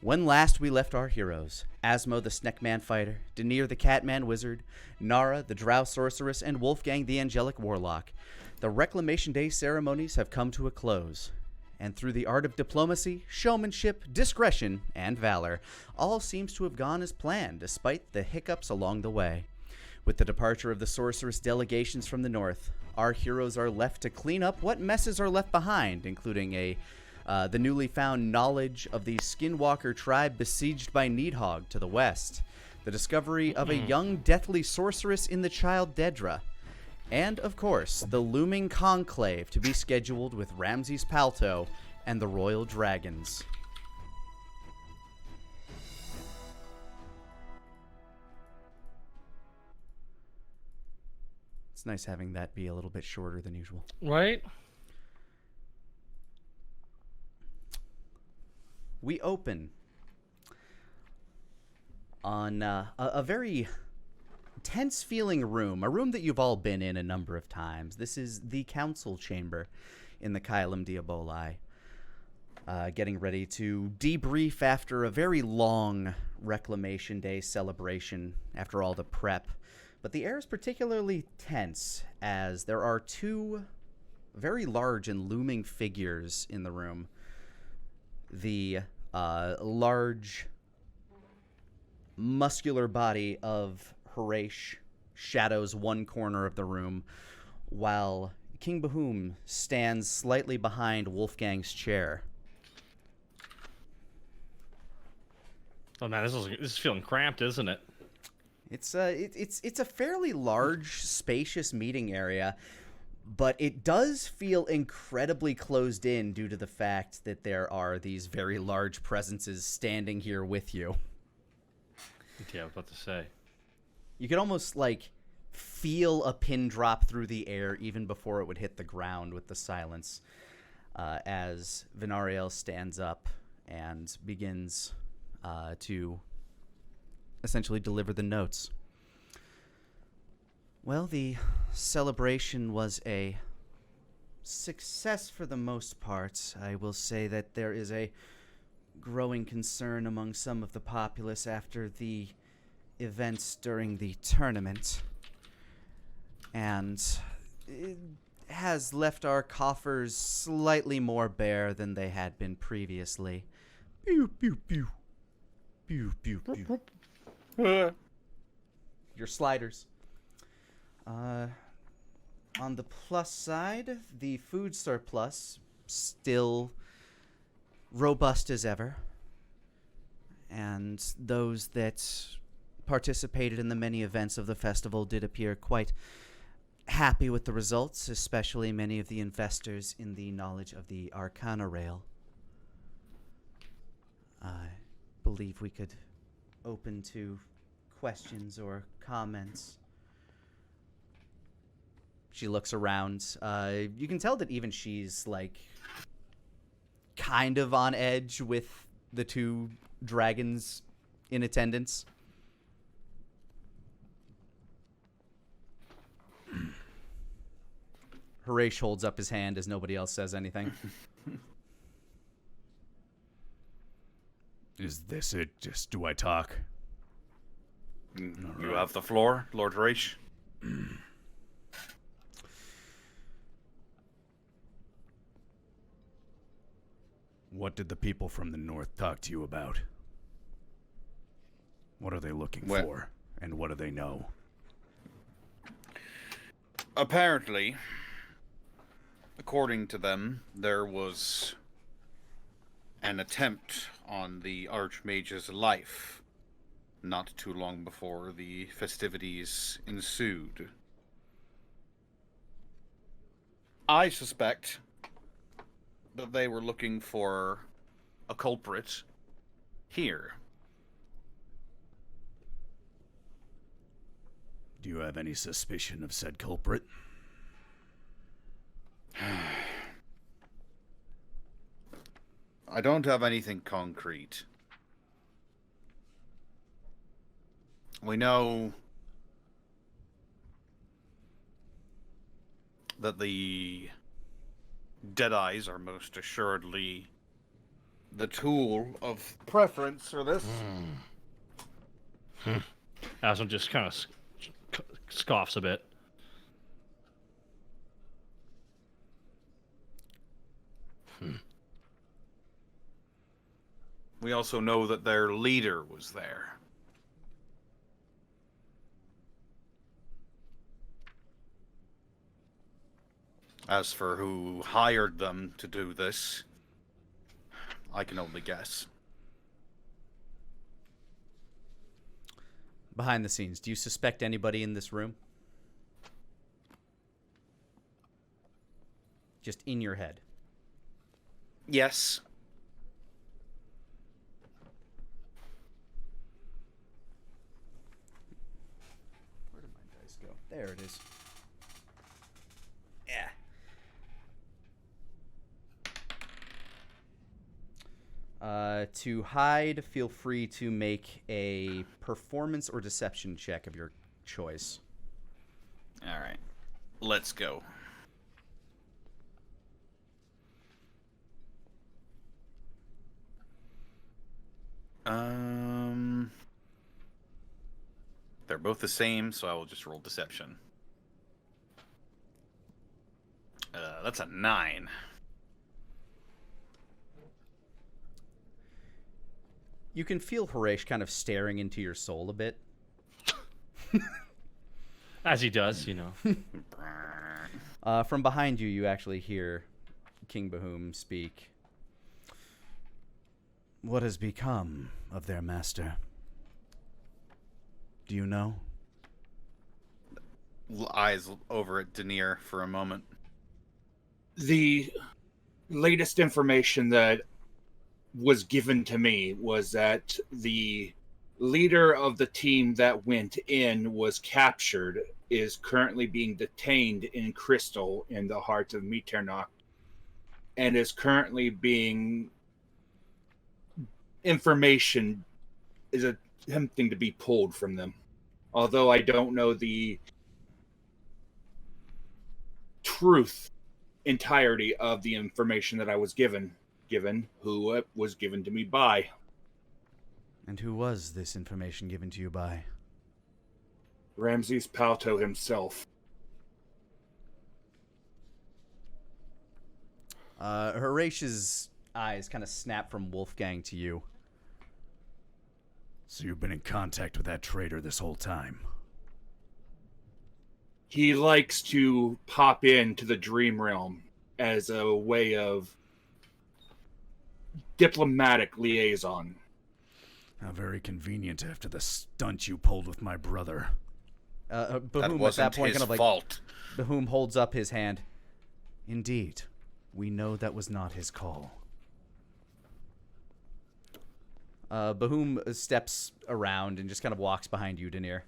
When last we left our heroes, Asmo the Snackman Fighter, Denir the Catman Wizard, Nara the Drow Sorceress, and Wolfgang the Angelic Warlock, the Reclamation Day ceremonies have come to a close. And through the art of diplomacy, showmanship, discretion, and valor, all seems to have gone as planned despite the hiccups along the way. With the departure of the sorceress delegations from the north, our heroes are left to clean up what messes are left behind, including the newly found knowledge of the Skinwalker tribe besieged by Needhogg to the west, the discovery of a young deathly sorceress in the child Dedra, and, of course, the looming conclave to be scheduled with Ramses Palto and the Royal Dragons. It's nice having that be a little bit shorter than usual. Right? We open on a very tense-feeling room, a room that you've all been in a number of times. This is the council chamber in the Kylum Diaboli, getting ready to debrief after a very long Reclamation Day celebration, after all the prep. But the air is particularly tense, as there are two very large and looming figures in the room. The large, muscular body of Harash shadows one corner of the room, while King Bahum stands slightly behind Wolfgang's chair. Oh man, this is feeling cramped, isn't it? It's a fairly large, spacious meeting area, but it does feel incredibly closed in due to the fact that there are these very large presences standing here with you. Yeah, I was about to say. You could almost, feel a pin drop through the air even before it would hit the ground with the silence, as Venariel stands up and begins to essentially deliver the notes. Well, the celebration was a success for the most part. I will say that there is a growing concern among some of the populace after the events during the tournament, and it has left our coffers slightly more bare than they had been previously. Pew, pew, pew. Pew, pew, pew. Your sliders. On the plus side, the food surplus still robust as ever, and those that participated in the many events of the festival did appear quite happy with the results, especially many of the investors in the knowledge of the Arcana Rail. I believe we could open to questions or comments. She looks around. You can tell that even she's, kind of on edge with the two dragons in attendance. Harash holds up his hand as nobody else says anything. Is this it? Just do I talk? You have the floor, Lord Harash. What did the people from the north talk to you about? What are they looking for? And what do they know? Apparently, according to them, there was an attempt on the Archmage's life not too long before the festivities ensued. I suspect that they were looking for a culprit here. Do you have any suspicion of said culprit? I don't have anything concrete. We know that the Deadeyes are most assuredly the tool of preference for this. Asmo just kind of scoffs a bit. We also know that their leader was there. As for who hired them to do this, I can only guess. Behind the scenes, do you suspect anybody in this room? Just in your head. Yes. Where did my dice go? There it is. Yeah. To hide, feel free to make a performance or deception check of your choice. All right. Let's go. They're both the same, so I will just roll deception. That's a 9. You can feel Harish kind of staring into your soul a bit. As he does, you know. From behind you, you actually hear King Bahum speak. What has become of their master? Do you know? Eyes over at Denier for a moment. The latest information that was given to me was that the leader of the team that went in was captured, is currently being detained in Crystal in the heart of Mitternacht, and is currently being... information is attempting to be pulled from them. Although I don't know the truth entirety of the information that I was given who it was given to me by. And who was this information given to you by? Ramses Palto himself. Horatius' eyes kind of snap from Wolfgang to you. So you've been in contact with that traitor this whole time? He likes to pop into the dream realm as a way of diplomatic liaison. How very convenient after the stunt you pulled with my brother. That Bahum wasn't at that point his kind of like fault. Bahum holds up his hand. Indeed, we know that was not his call. Bahum steps around and just kind of walks behind you, Denier.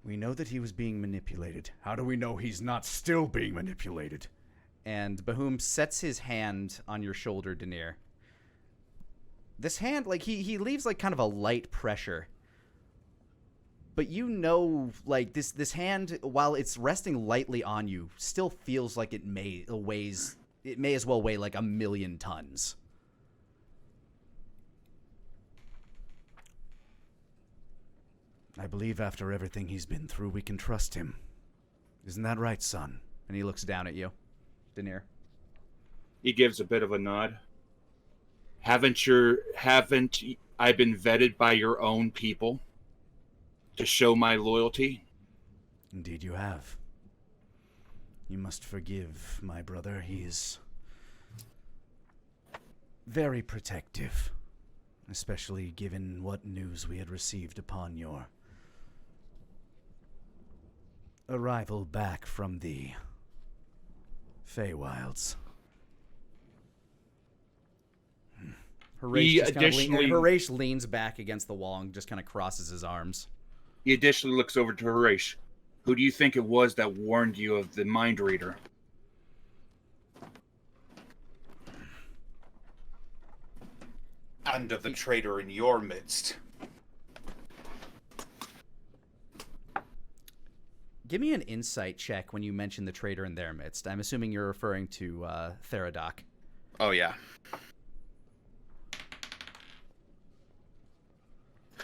We know that he was being manipulated. How do we know he's not still being manipulated? And Bahum sets his hand on your shoulder, Denier. This hand, like, he leaves, like, kind of a light pressure. But you know, like, this hand, while it's resting lightly on you, still feels like it may as well weigh, like, 1,000,000 tons. I believe after everything he's been through, we can trust him. Isn't that right, son? And he looks down at you, Denier. He gives a bit of a nod. Haven't I been vetted by your own people to show my loyalty? Indeed you have. You must forgive my brother. He is very protective, especially given what news we had received upon your arrival back from the Feywilds. Harish leans back against the wall and just kind of crosses his arms. He additionally looks over to Harish. Who do you think it was that warned you of the mind reader? And of the traitor in your midst. Give me an insight check when you mention the traitor in their midst. I'm assuming you're referring to Theradoc. Oh, yeah.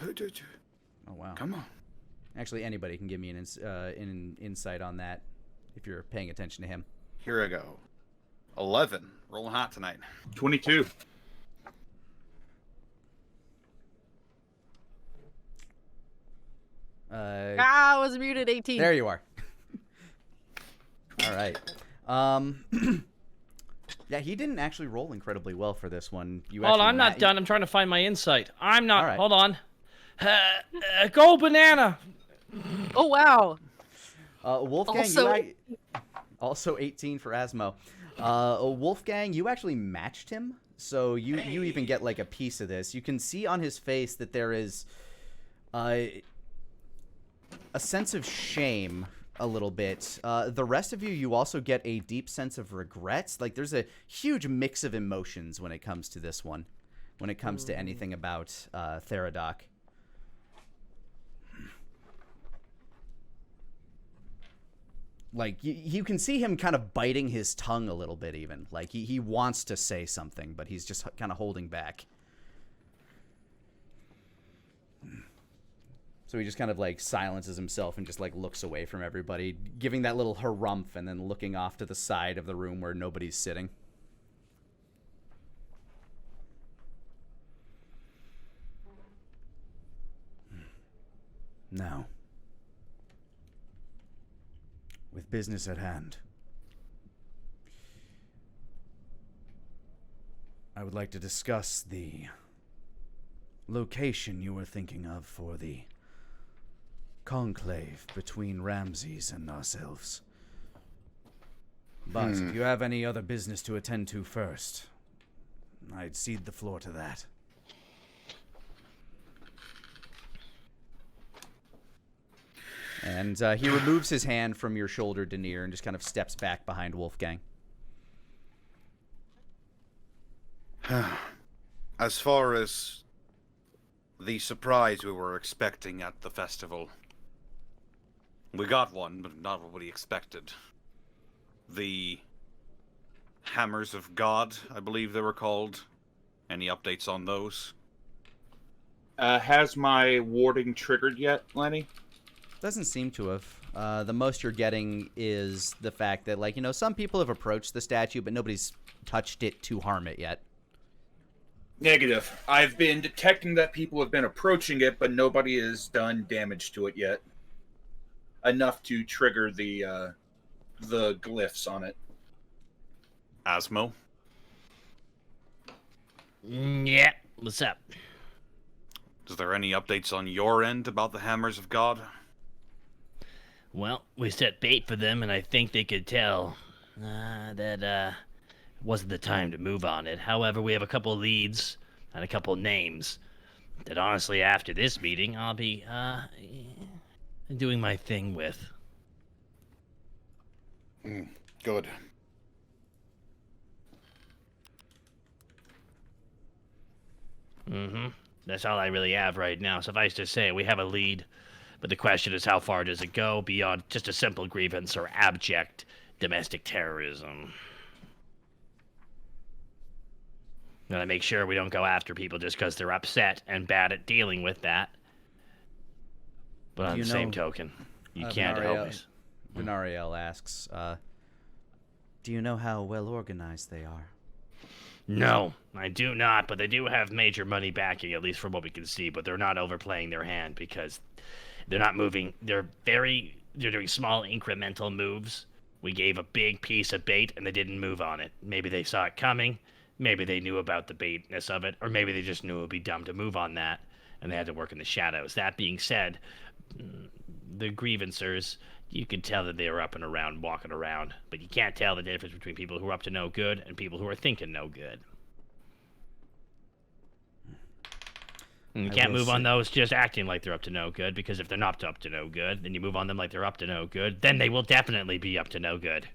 Oh wow. Come on. Actually, anybody can give me an insight on that if you're paying attention to him. Here I go. 11. Rolling hot tonight. 22. I was muted 18. There you are. All right. Yeah, he didn't actually roll incredibly well for this one. Hold on, I'm not done. I'm trying to find my insight. I'm not. All right. Hold on. Go banana. Oh, wow. Wolfgang, also 18 for Asmo. Wolfgang, you actually matched him, so you even get like a piece of this. You can see on his face that there is a sense of shame a little bit. The rest of you also get a deep sense of regret. Like there's a huge mix of emotions when it comes to this one, when it comes to anything about Theradoc. Like, you can see him kind of biting his tongue a little bit even. Like, he wants to say something, but he's just kind of holding back. So he just kind of, like, silences himself and just, like, looks away from everybody, giving that little harumph and then looking off to the side of the room where nobody's sitting. Now, with business at hand, I would like to discuss the location you were thinking of for the conclave between Ramses and ourselves. But if you have any other business to attend to first, I'd cede the floor to that. And he removes his hand from your shoulder, Denier, and just kind of steps back behind Wolfgang. As far as the surprise we were expecting at the festival, we got one, but not what we expected. The Hammers of God, I believe they were called. Any updates on those? Has my warding triggered yet, Lenny? Doesn't seem to have. The most you're getting is the fact that, like, you know, some people have approached the statue, but nobody's touched it to harm it yet. Negative. I've been detecting that people have been approaching it, but nobody has done damage to it yet. Enough to trigger the glyphs on it. Asmo? Yeah. What's up? Is there any updates on your end about the Hammers of God? Well, we set bait for them, and I think they could tell that wasn't the time to move on it. However, we have a couple leads and a couple names that, honestly, after this meeting, I'll be doing my thing with. Good. That's all I really have right now. Suffice to say, we have a lead. But the question is, how far does it go beyond just a simple grievance or abject domestic terrorism? Gotta make sure we don't go after people just because they're upset and bad at dealing with that. But on the same token, you can't help us. Venariel asks, do you know how well organized they are? No, I do not, but they do have major money backing, at least from what we can see, but they're not overplaying their hand because they're not moving. They're doing small incremental moves. We gave a big piece of bait and they didn't move on it. Maybe they saw it coming, maybe they knew about the baitness of it, or maybe they just knew it would be dumb to move on that and they had to work in the shadows. That being said, the grievancers, you could tell that they were up and around, walking around, but you can't tell the difference between people who are up to no good and people who are thinking no good. And you can't move on those just acting like they're up to no good, because if they're not up to no good, then you move on them like they're up to no good, then they will definitely be up to no good.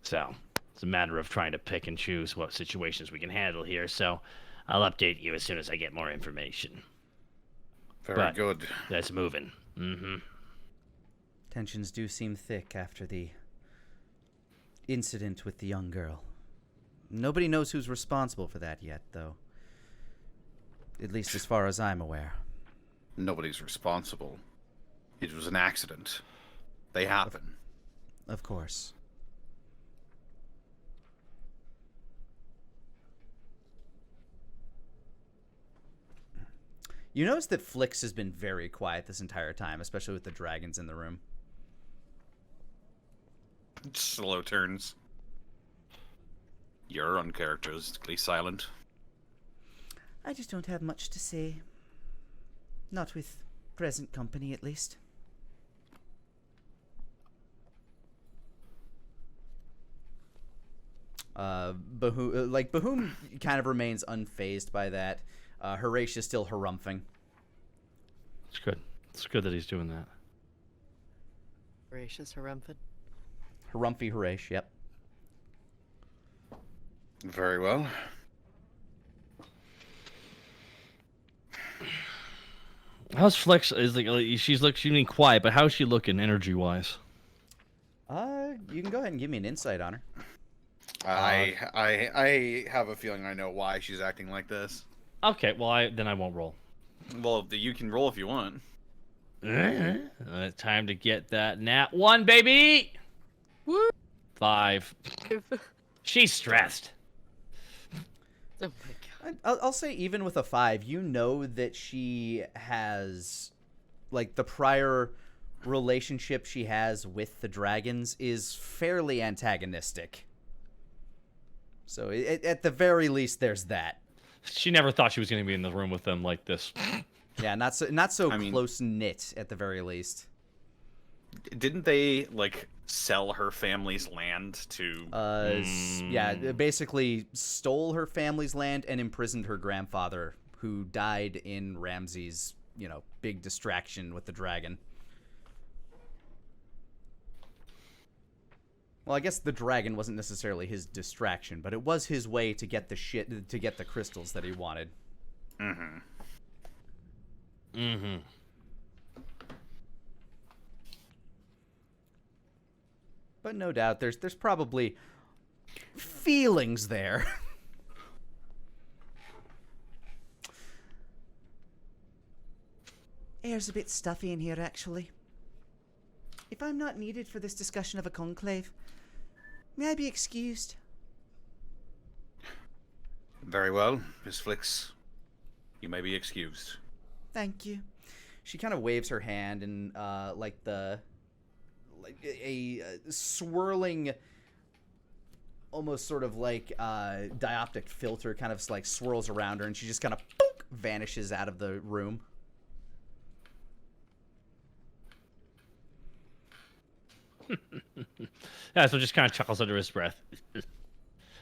So, it's a matter of trying to pick and choose what situations we can handle here, so I'll update you as soon as I get more information. Very good. That's moving. Tensions do seem thick after the incident with the young girl. Nobody knows who's responsible for that yet, though. At least as far as I'm aware. Nobody's responsible. It was an accident. They happen. Of course. You notice that Flix has been very quiet this entire time, especially with the dragons in the room. Slow turns. You're uncharacteristically silent. I just don't have much to say. Not with present company, at least. Bahoum kind of remains unfazed by that. Horatio is still harumphing. It's good. It's good that he's doing that. Gracious Harumphid. Harumphy Horatio, yep. Very well. How's Flex? She's being quiet, but how's she looking energy-wise? You can go ahead and give me an insight on her. I have a feeling I know why she's acting like this. Okay, well then I won't roll. Well, you can roll if you want. Time to get that nat 1, baby. Woo! 5. She's stressed. Oh my god. I'll say even with a 5, you know that she has, like, the prior relationship she has with the dragons is fairly antagonistic. So at the very least, there's that. She never thought she was going to be in the room with them like this. Yeah, not so close knit at the very least. Didn't they like sell her family's land to? Yeah, they basically stole her family's land and imprisoned her grandfather, who died in Ramsay's, big distraction with the dragon. Well, I guess the dragon wasn't necessarily his distraction, but it was his way to get the crystals that he wanted. Mm-hmm. Mm-hmm. But no doubt, there's probably feelings there. Air's a bit stuffy in here, actually. If I'm not needed for this discussion of a conclave, may I be excused? Very well, Miss Flix. You may be excused. Thank you. She kind of waves her hand, and a swirling, almost sort of like dioptic filter kind of like swirls around her, and she just kind of vanishes out of the room. So just kind of chuckles under his breath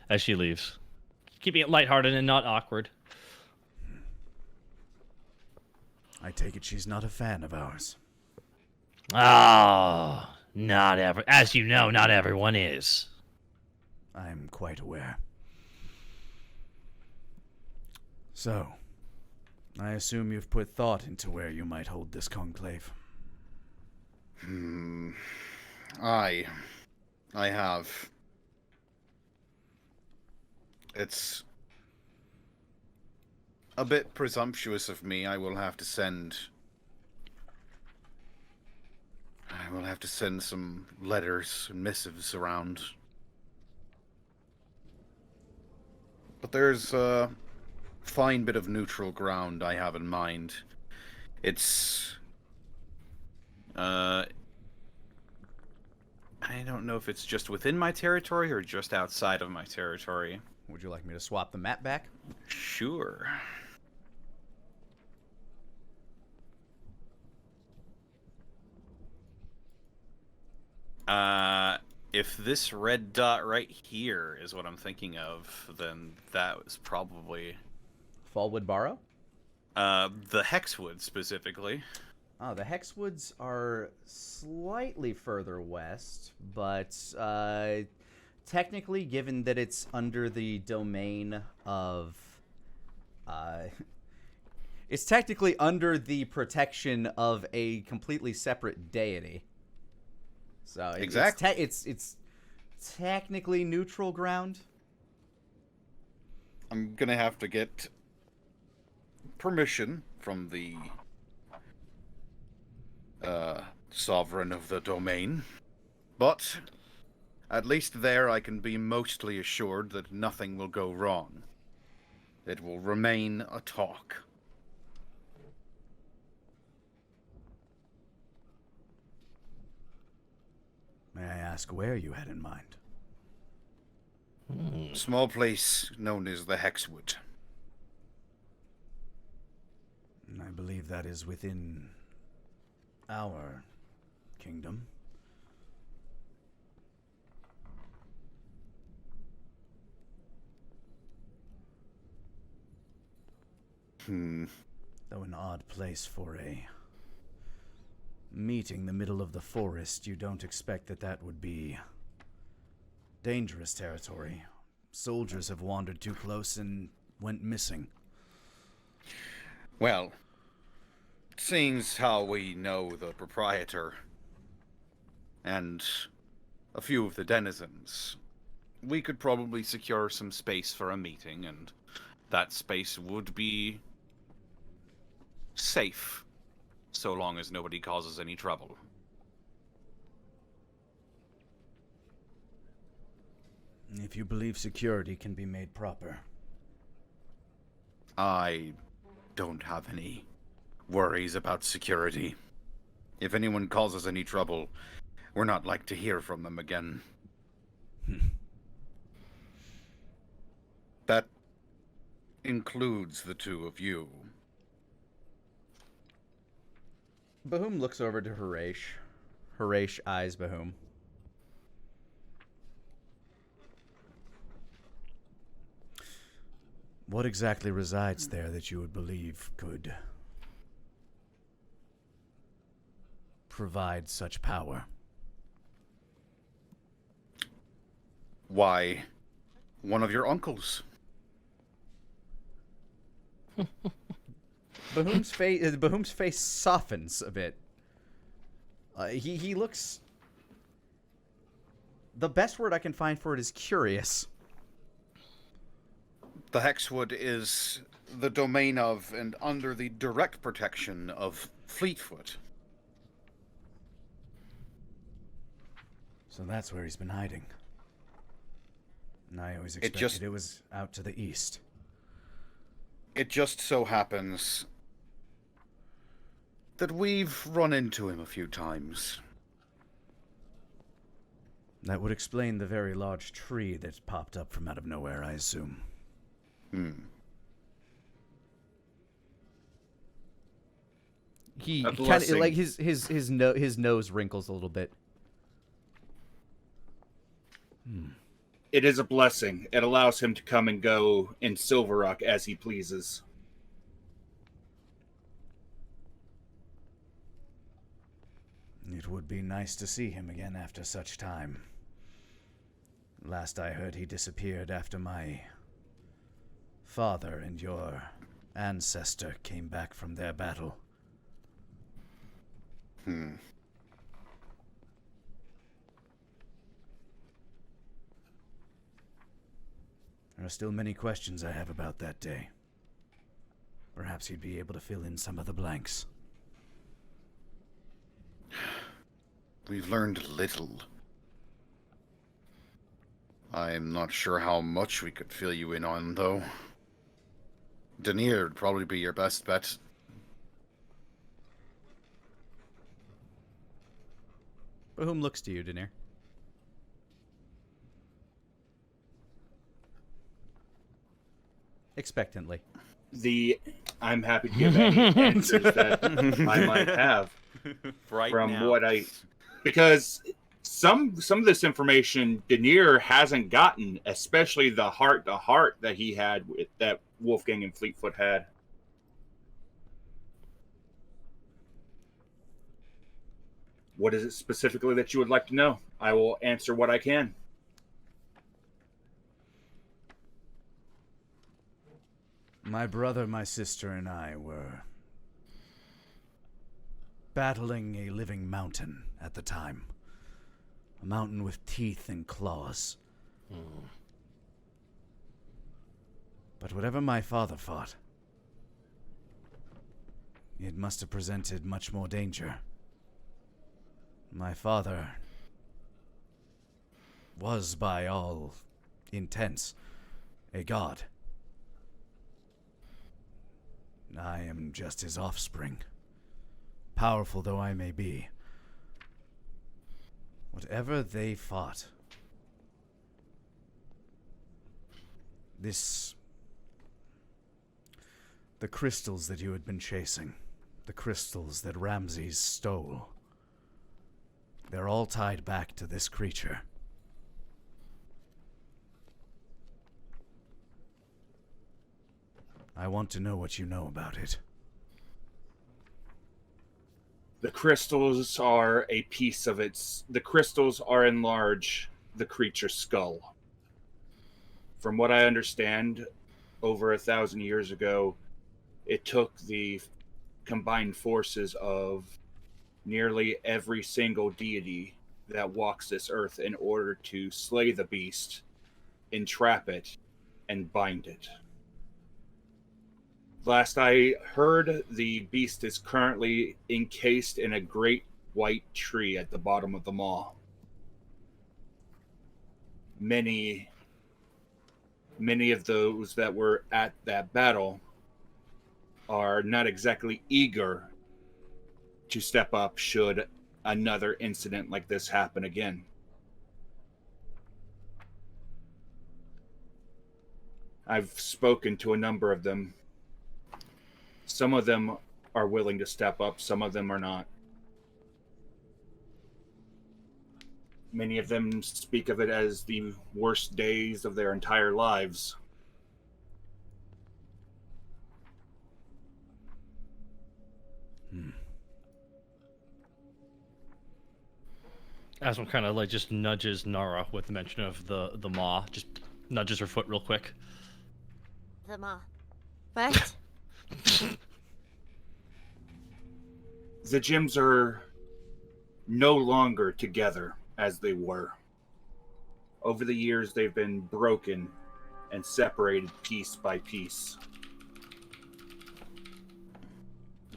as she leaves, keeping it lighthearted and not awkward. I take it she's not a fan of ours. Oh, as you know, not everyone is. I'm quite aware. So, I assume you've put thought into where you might hold this conclave. I have. It's a bit presumptuous of me. I will have to send some letters and missives around. But there's a fine bit of neutral ground I have in mind. It's I don't know if it's just within my territory or just outside of my territory. Would you like me to swap the map back? Sure. If this red dot right here is what I'm thinking of, then that was probably Fallwood Barrow? the Hexwood specifically. Oh, the Hexwoods are slightly further west, but technically, given that it's under the domain of... it's technically under the protection of a completely separate deity. So Exactly. it's technically neutral ground. I'm gonna have to get permission from the sovereign of the domain. But at least there I can be mostly assured that nothing will go wrong. It will remain a talk. May I ask where you had in mind? Small place known as the Hexwood. I believe that is within our kingdom. Though an odd place for a meeting, the middle of the forest, you don't expect that would be dangerous territory. Soldiers have wandered too close and went missing. Well, seeing as how we know the proprietor and a few of the denizens, we could probably secure some space for a meeting, and that space would be safe, so long as nobody causes any trouble. If you believe security can be made proper. I don't have any worries about security. If anyone causes any trouble, we're not like to hear from them again. That includes the two of you. Bahum looks over to Harish. Harish eyes Bahum. What exactly resides there that you would believe could provide such power? Why, one of your uncles. Bahum's face softens a bit. He looks. The best word I can find for it is curious. The Hexwood is the domain of and under the direct protection of Fleetfoot. So that's where he's been hiding. And I always expected it was out to the east. It just so happens that we've run into him a few times. That would explain the very large tree that popped up from out of nowhere, I assume. He A kind of blessing. like his nose wrinkles a little bit. It is a blessing. It allows him to come and go in Silver Rock as he pleases. It would be nice to see him again after such time. Last I heard, he disappeared after my father and your ancestor came back from their battle. Hmm. There are still many questions I have about that day. Perhaps he'd be able to fill in some of the blanks. We've learned little. I'm not sure how much we could fill you in on, though. Denier would probably be your best bet. Bahum looks to you, Denier. Expectantly. I'm happy to give any answers that I might have Right from now. what because some of this information Denier hasn't gotten, especially the heart to heart that he had with that Wolfgang and Fleetfoot had. What is it specifically that you would like to know? I will answer what I can. My brother, my sister, and I were battling a living mountain at the time. A mountain with teeth and claws. But whatever my father fought, it must have presented much more danger. My father was, by all intents, a god. I am just his offspring, powerful though I may be. Whatever they fought, the crystals that you had been chasing, the crystals that Ramses stole, they're all tied back to this creature. I want to know what you know about it. The crystals are a piece of the crystals are in large the creature's skull. From what I understand, over 1,000 years ago, it took the combined forces of nearly every single deity that walks this earth in order to slay the beast, entrap it, and bind it. Last I heard, the beast is currently encased in a great white tree at the bottom of the maw. Many of those that were at that battle are not exactly eager to step up should another incident like this happen again. I've spoken to a number of them. Some of them are willing to step up, some of them are not. Many of them speak of it as the worst days of their entire lives. Asmo kind of like just nudges Nara with the mention of the maw. Just nudges her foot real quick. The maw. What? The gyms are no longer together as they were. Over the years, they've been broken and separated piece by piece.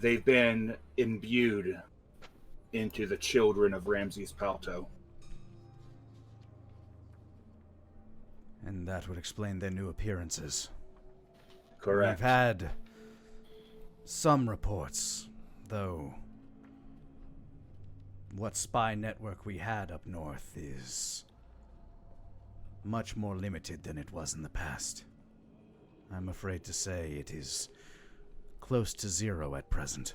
They've been imbued into the children of Ramses Palto. And that would explain their new appearances. Correct. We've had some reports, though what spy network we had up north is much more limited than it was in the past. I'm afraid to say it is close to zero at present.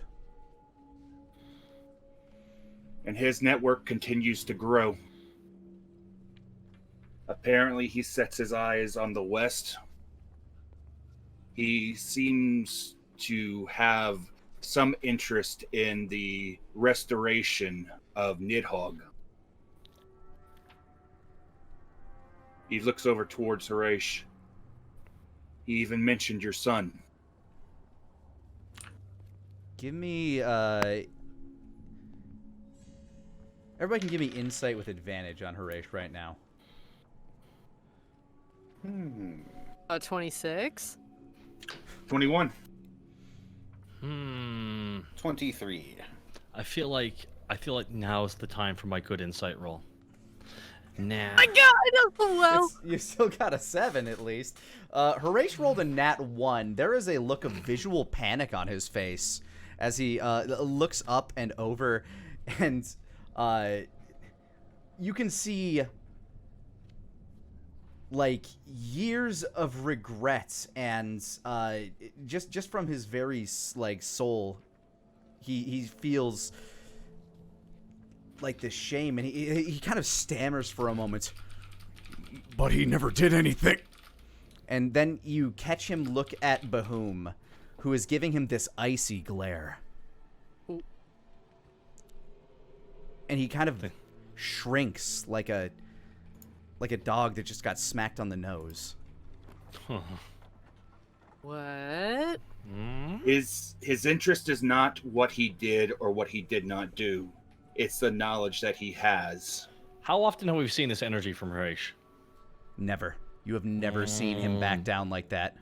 And his network continues to grow. Apparently, he sets his eyes on the west. He seems to have some interest in the restoration of Nidhogg. He looks over towards Harish. He even mentioned your son. Give me, everybody can give me insight with advantage on Harish right now. 26? 21. 23. I feel like now is the time for my good insight roll. Nah. My god, I don't so well. You still got a 7 at least. Harish rolled a nat 1. There is a look of visual panic on his face as he looks up and over, and you can see like years of regrets, and just from his very like soul, he feels like this shame, and he kind of stammers for a moment. But he never did anything. And then you catch him look at Bahum, who is giving him this icy glare. Ooh. And he kind of shrinks like a dog that just got smacked on the nose. What? His interest is not what he did or what he did not do. It's the knowledge that he has. How often have we seen this energy from Harish? Never. You have never seen him back down like that.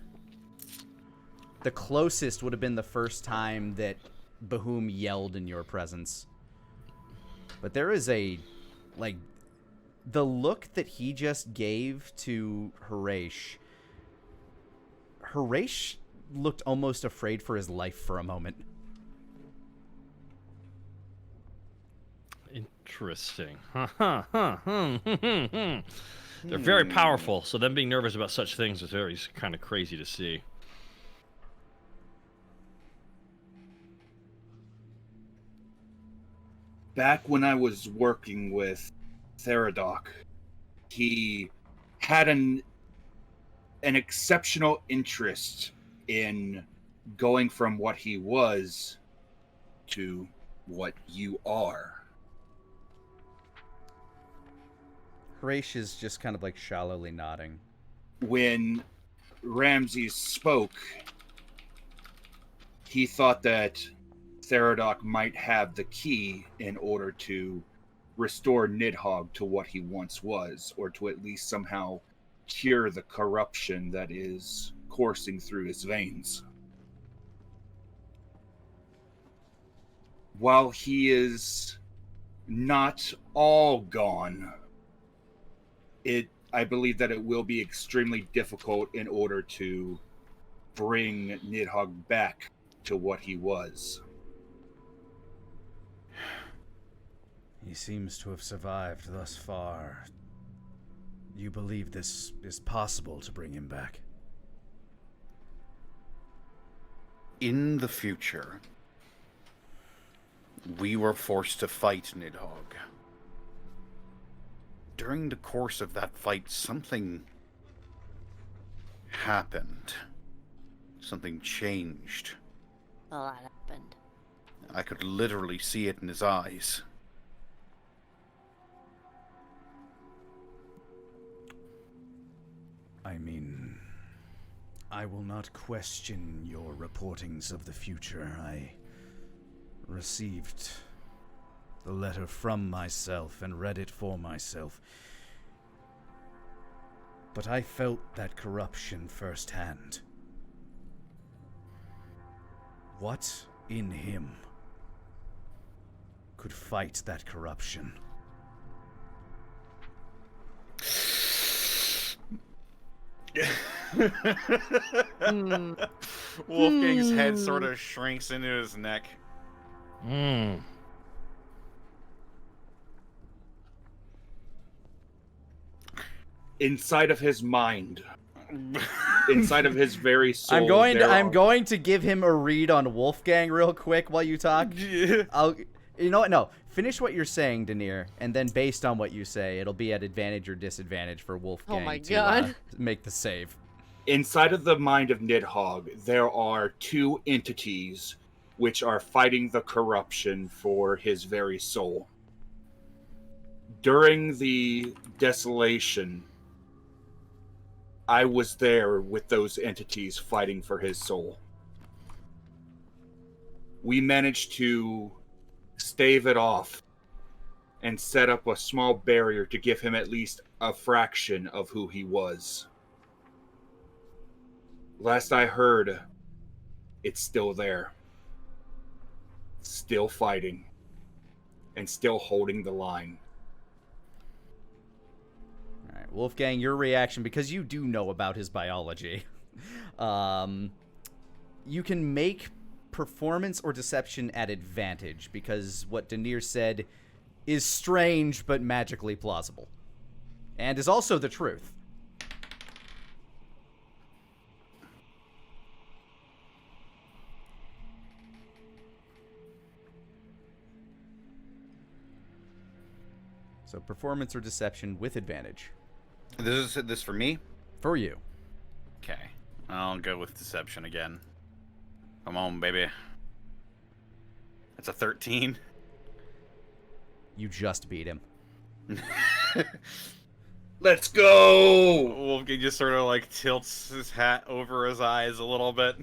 The closest would have been the first time that Bahum yelled in your presence. But there is a, like, the look that he just gave to Harash looked almost afraid for his life for a moment. Interesting. They're very powerful, so them being nervous about such things is very kind of crazy to see. Back when I was working with Theradoc, he had an exceptional interest in going from what he was to what you are. Harash is just kind of like shallowly nodding. When Ramses spoke, he thought that Theradoc might have the key in order to restore Nidhogg to what he once was, or to at least somehow cure the corruption that is coursing through his veins. While he is not all gone, I believe that it will be extremely difficult in order to bring Nidhogg back to what he was. He seems to have survived thus far. You believe this is possible to bring him back? In the future, we were forced to fight Nidhogg. During the course of that fight, something happened. Something changed. A lot happened. I could literally see it in his eyes. I mean, I will not question your reportings of the future. I received the letter from myself and read it for myself. But I felt that corruption firsthand. What in him could fight that corruption? Wolfgang's head sort of shrinks into his neck. Inside of his mind, inside of his very soul, I'm going to give him a read on Wolfgang real quick while you talk. You know what? No, finish what you're saying, Denier, and then based on what you say, it'll be at advantage or disadvantage for Wolfgang to make the save. Inside of the mind of Nidhogg, there are two entities which are fighting the corruption for his very soul. During the desolation, I was there with those entities fighting for his soul. We managed to stave it off and set up a small barrier to give him at least a fraction of who he was. Last I heard, it's still there. Still fighting. And still holding the line. All right, Wolfgang, your reaction, because you do know about his biology. You can make performance or deception at advantage, because what Denier said is strange but magically plausible. And is also the truth. So performance or deception with advantage. This is this for me? For you. Okay. I'll go with deception again. Come on, baby. That's a 13. You just beat him. Let's go! Wolfgang just sort of like tilts his hat over his eyes a little bit.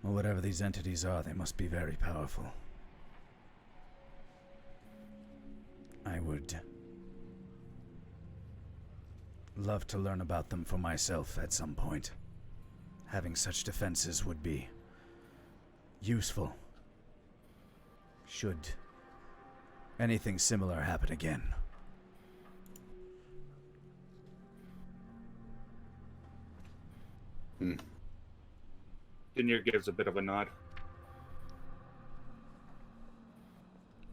Well, whatever these entities are, they must be very powerful. I would love to learn about them for myself at some point. Having such defenses would be useful. Should anything similar happen again. Denir gives a bit of a nod.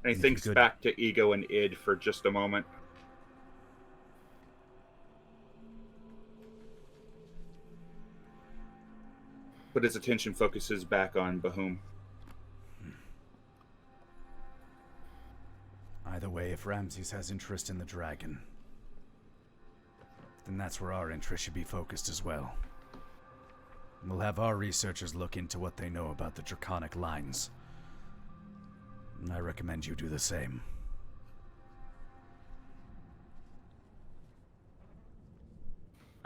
And he If you thinks could- back to ego and id for just a moment. But his attention focuses back on Bahum. Either way, if Ramses has interest in the dragon, then that's where our interest should be focused as well. We'll have our researchers look into what they know about the Draconic lines. And I recommend you do the same.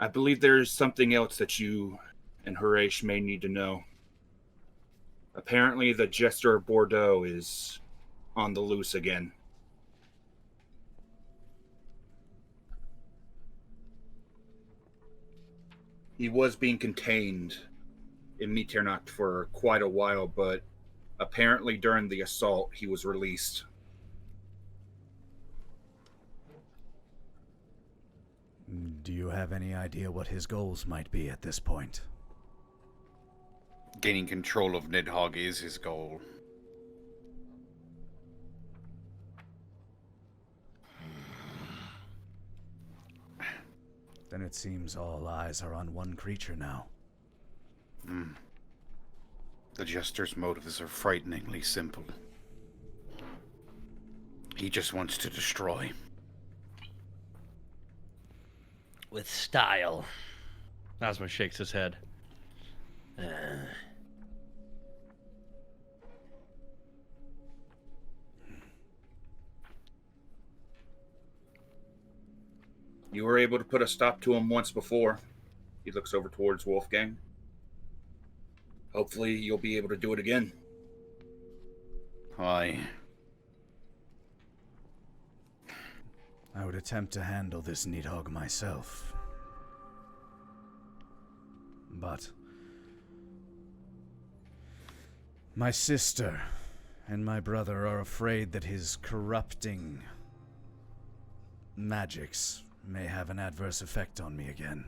I believe there's something else that you and Horace may need to know. Apparently, the Jester of Bordeaux is on the loose again. He was being contained in Mitternacht for quite a while, but apparently during the assault, he was released. Do you have any idea what his goals might be at this point? Gaining control of Nidhogg is his goal. Then it seems all eyes are on one creature now. The Jester's motives are frighteningly simple. He just wants to destroy. With style. Asmo shakes his head. You were able to put a stop to him once before. He looks over towards Wolfgang. Hopefully you'll be able to do it again. I would attempt to handle this Nidhogg myself. But my sister and my brother are afraid that his corrupting magics may have an adverse effect on me again.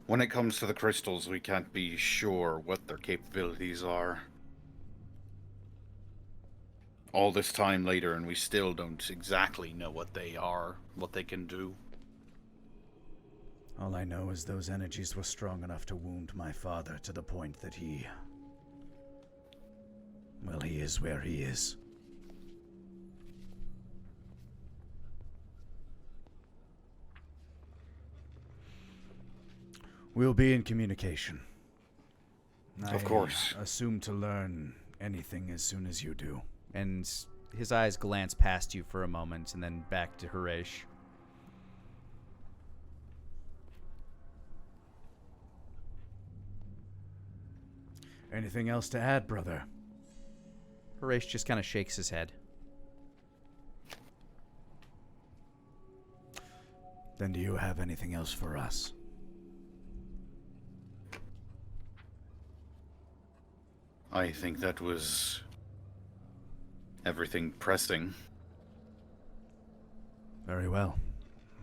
When it comes to the crystals, we can't be sure what their capabilities are. All this time later, and we still don't exactly know what they are, what they can do. All I know is those energies were strong enough to wound my father to the point that he is where he is. We'll be in communication. Of course. I assume to learn anything as soon as you do. And his eyes glance past you for a moment and then back to Horace. Anything else to add, brother? Horace just kind of shakes his head. Then do you have anything else for us? I think that was everything pressing. Very well.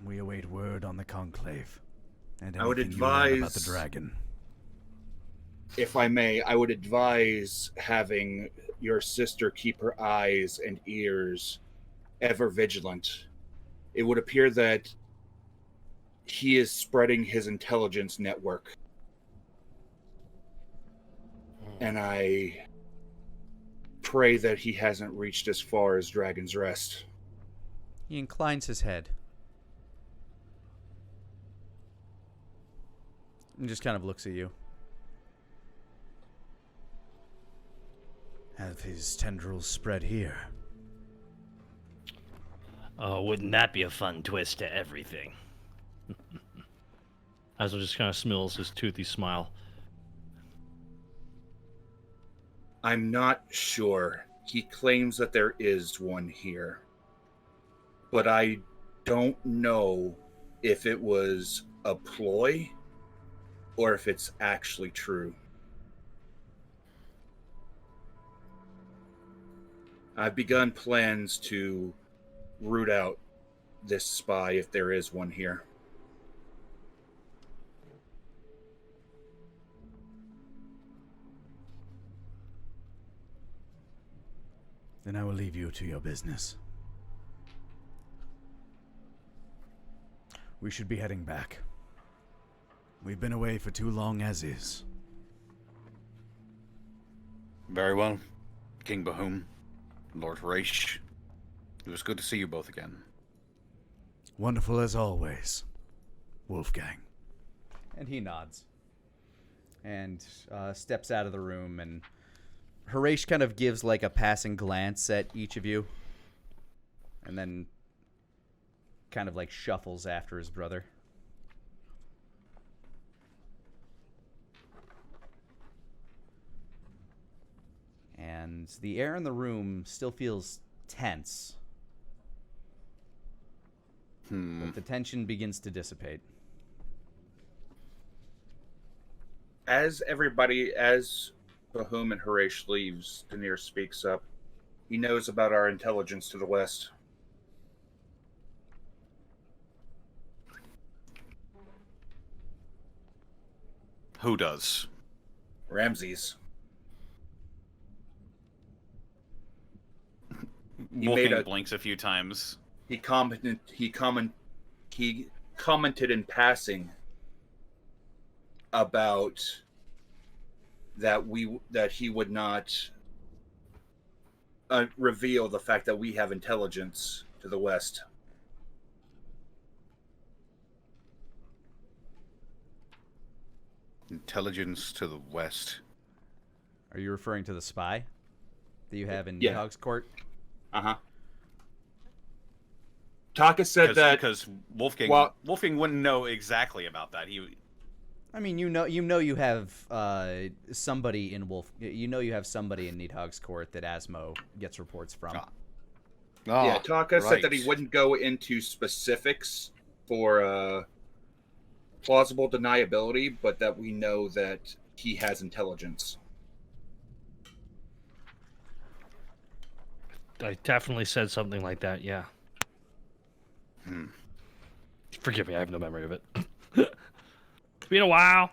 We await word on the conclave. And I would anything you learn about the advise- dragon. If I may, I would advise having your sister keep her eyes and ears ever vigilant. It would appear that he is spreading his intelligence network. And I pray that he hasn't reached as far as Dragon's Rest. He inclines his head. And just kind of looks at you. Have his tendrils spread here? Oh, wouldn't that be a fun twist to everything? Asmo just kind of smells his toothy smile. I'm not sure. He claims that there is one here. But I don't know if it was a ploy or if it's actually true. I've begun plans to root out this spy if there is one here. Then I will leave you to your business. We should be heading back. We've been away for too long as is. Very well. King Bahum, Lord Raish. It was good to see you both again. Wonderful as always, Wolfgang. And he nods. And steps out of the room, and Harish kind of gives like a passing glance at each of you. And then kind of like shuffles after his brother. And the air in the room still feels tense. But the tension begins to dissipate. As Bahum and Harish leaves, Danir speaks up. He knows about our intelligence to the west. Who does? Ramses. Wolfgang blinks a few times. He commented in passing about that he would not reveal the fact that we have intelligence to the west. Intelligence to the west. Are you referring to the spy that you have in Yeah. Nidhogg's court? Uh-huh. Taka said that because Wolfgang wouldn't know exactly about that. I mean, you have somebody in you have somebody in Nidhogg's court that Asmo gets reports from. Taka said that he wouldn't go into specifics for plausible deniability, but that we know that he has intelligence. I definitely said something like that, yeah. Forgive me, I have no memory of it. It's been a while.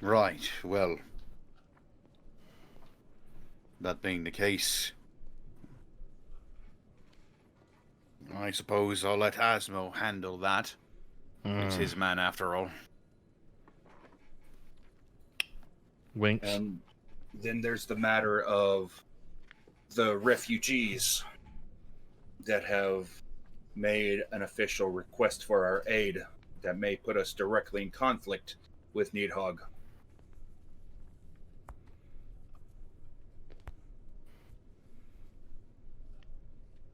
Right, well. That being the case, I suppose I'll let Asmo handle that. It's his man after all. Winks. And then there's the matter of the refugees that have made an official request for our aid that may put us directly in conflict with Nidhogg.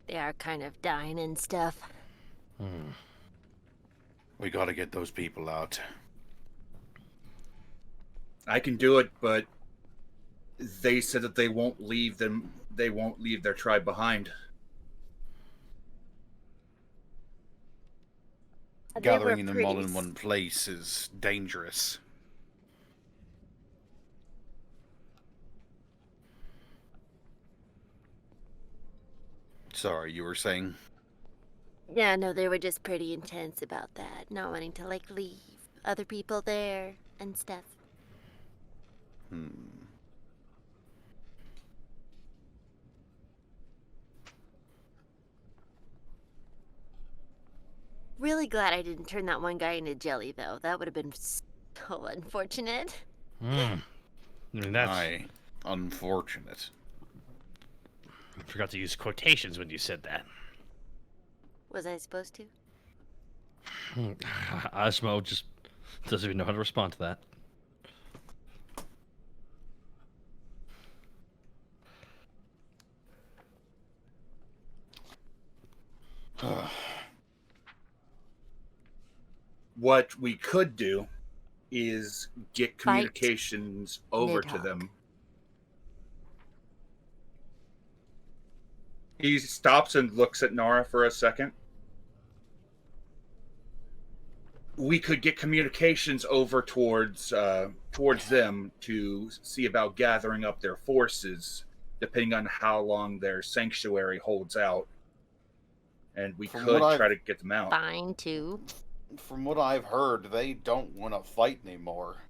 They are kind of dying and stuff. We gotta get those people out. I can do it, but they said that they won't leave their tribe behind. Gathering them all in one place is dangerous. Sorry, you were saying? Yeah, no, they were just pretty intense about that. Not wanting to, like, leave other people there and stuff. Really glad I didn't turn that one guy into jelly, though. That would have been so unfortunate. I mean, that's... Aye, unfortunate. I forgot to use quotations when you said that. Was I supposed to? Asmo just doesn't even know how to respond to that. What we could do is get communications over to Nidhogg. them. He stops and looks at Nara for a second. We could get communications over towards them to see about gathering up their forces, depending on how long their sanctuary holds out. And we could try to get them out. Fine, too. From what I've heard, they don't want to fight anymore.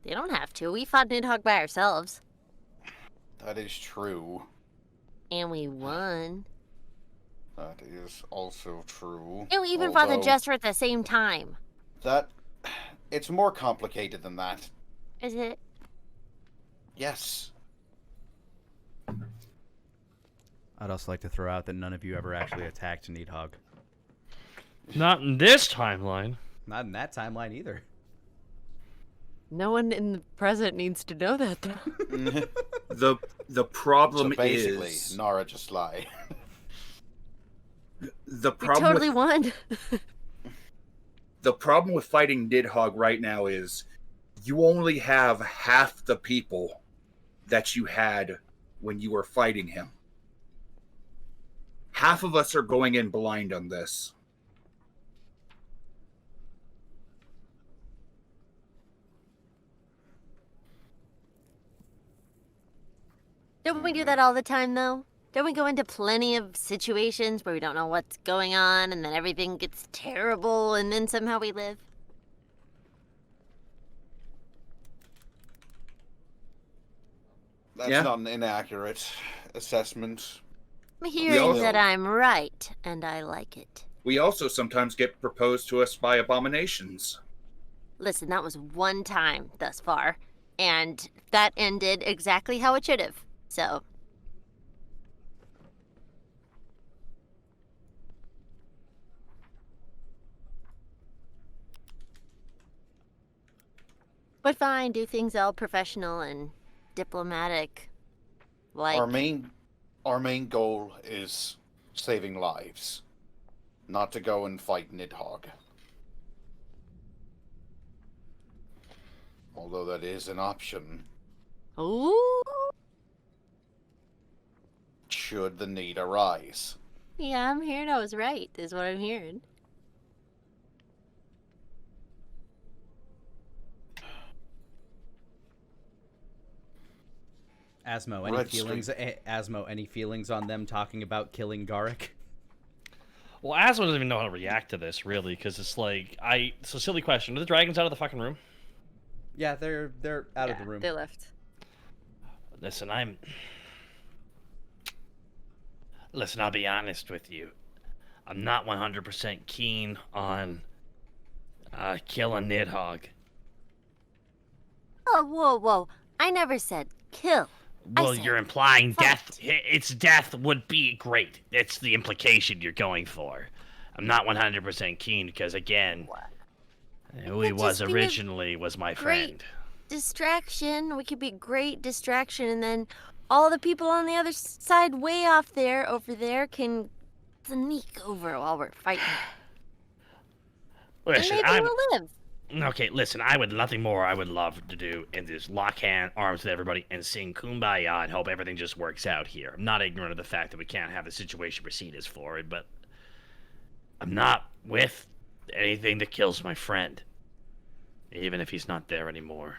They don't have to. We fought Nidhogg by ourselves. That is true. And we won. That is also true. And we even fought the Jester at the same time. It's more complicated than that. Is it? Yes. I'd also like to throw out that none of you ever actually attacked Nidhogg. Not in this timeline. Not in that timeline either. No one in the present needs to know that, though. The problem so basically, is Nara just lie. The We problem totally won. The problem with fighting Nidhogg right now is you only have half the people that you had when you were fighting him. Half of us are going in blind on this. Don't we do that all the time, though? Don't we go into plenty of situations where we don't know what's going on, and then everything gets terrible, and then somehow we live? That's not an inaccurate assessment. I'm hearing that I'm right, and I like it. We also sometimes get proposed to us by abominations. Listen, that was one time thus far, and that ended exactly how it should have. So, but fine, do things all professional and diplomatic. Like Our main goal is saving lives, not to go and fight Nidhogg. Although that is an option. Ooh. Should the need arise. Yeah, I'm hearing I was right, is what I'm hearing. Asmo, any feelings? Asmo, any feelings on them talking about killing Garrick? Well, Asmo doesn't even know how to react to this, really, because it's like, so silly question. Are the dragons out of the fucking room? Yeah, they're out of the room. They left. Listen, Listen, I'll be honest with you. I'm not 100% keen on killing Nidhogg. Oh, whoa. I never said kill. Well, you're implying death. Its death would be great. That's the implication you're going for. I'm not 100% keen because, again, who he was originally was my friend. Distraction. We could be great distraction, and then all the people on the other side, way off there, over there, can sneak over while we're fighting. Listen, and maybe we'll live. Okay, listen, nothing more I would love to do and just lock arms with everybody and sing Kumbaya and hope everything just works out here. I'm not ignorant of the fact that we can't have the situation proceed as forward, but I'm not with anything that kills my friend. Even if he's not there anymore.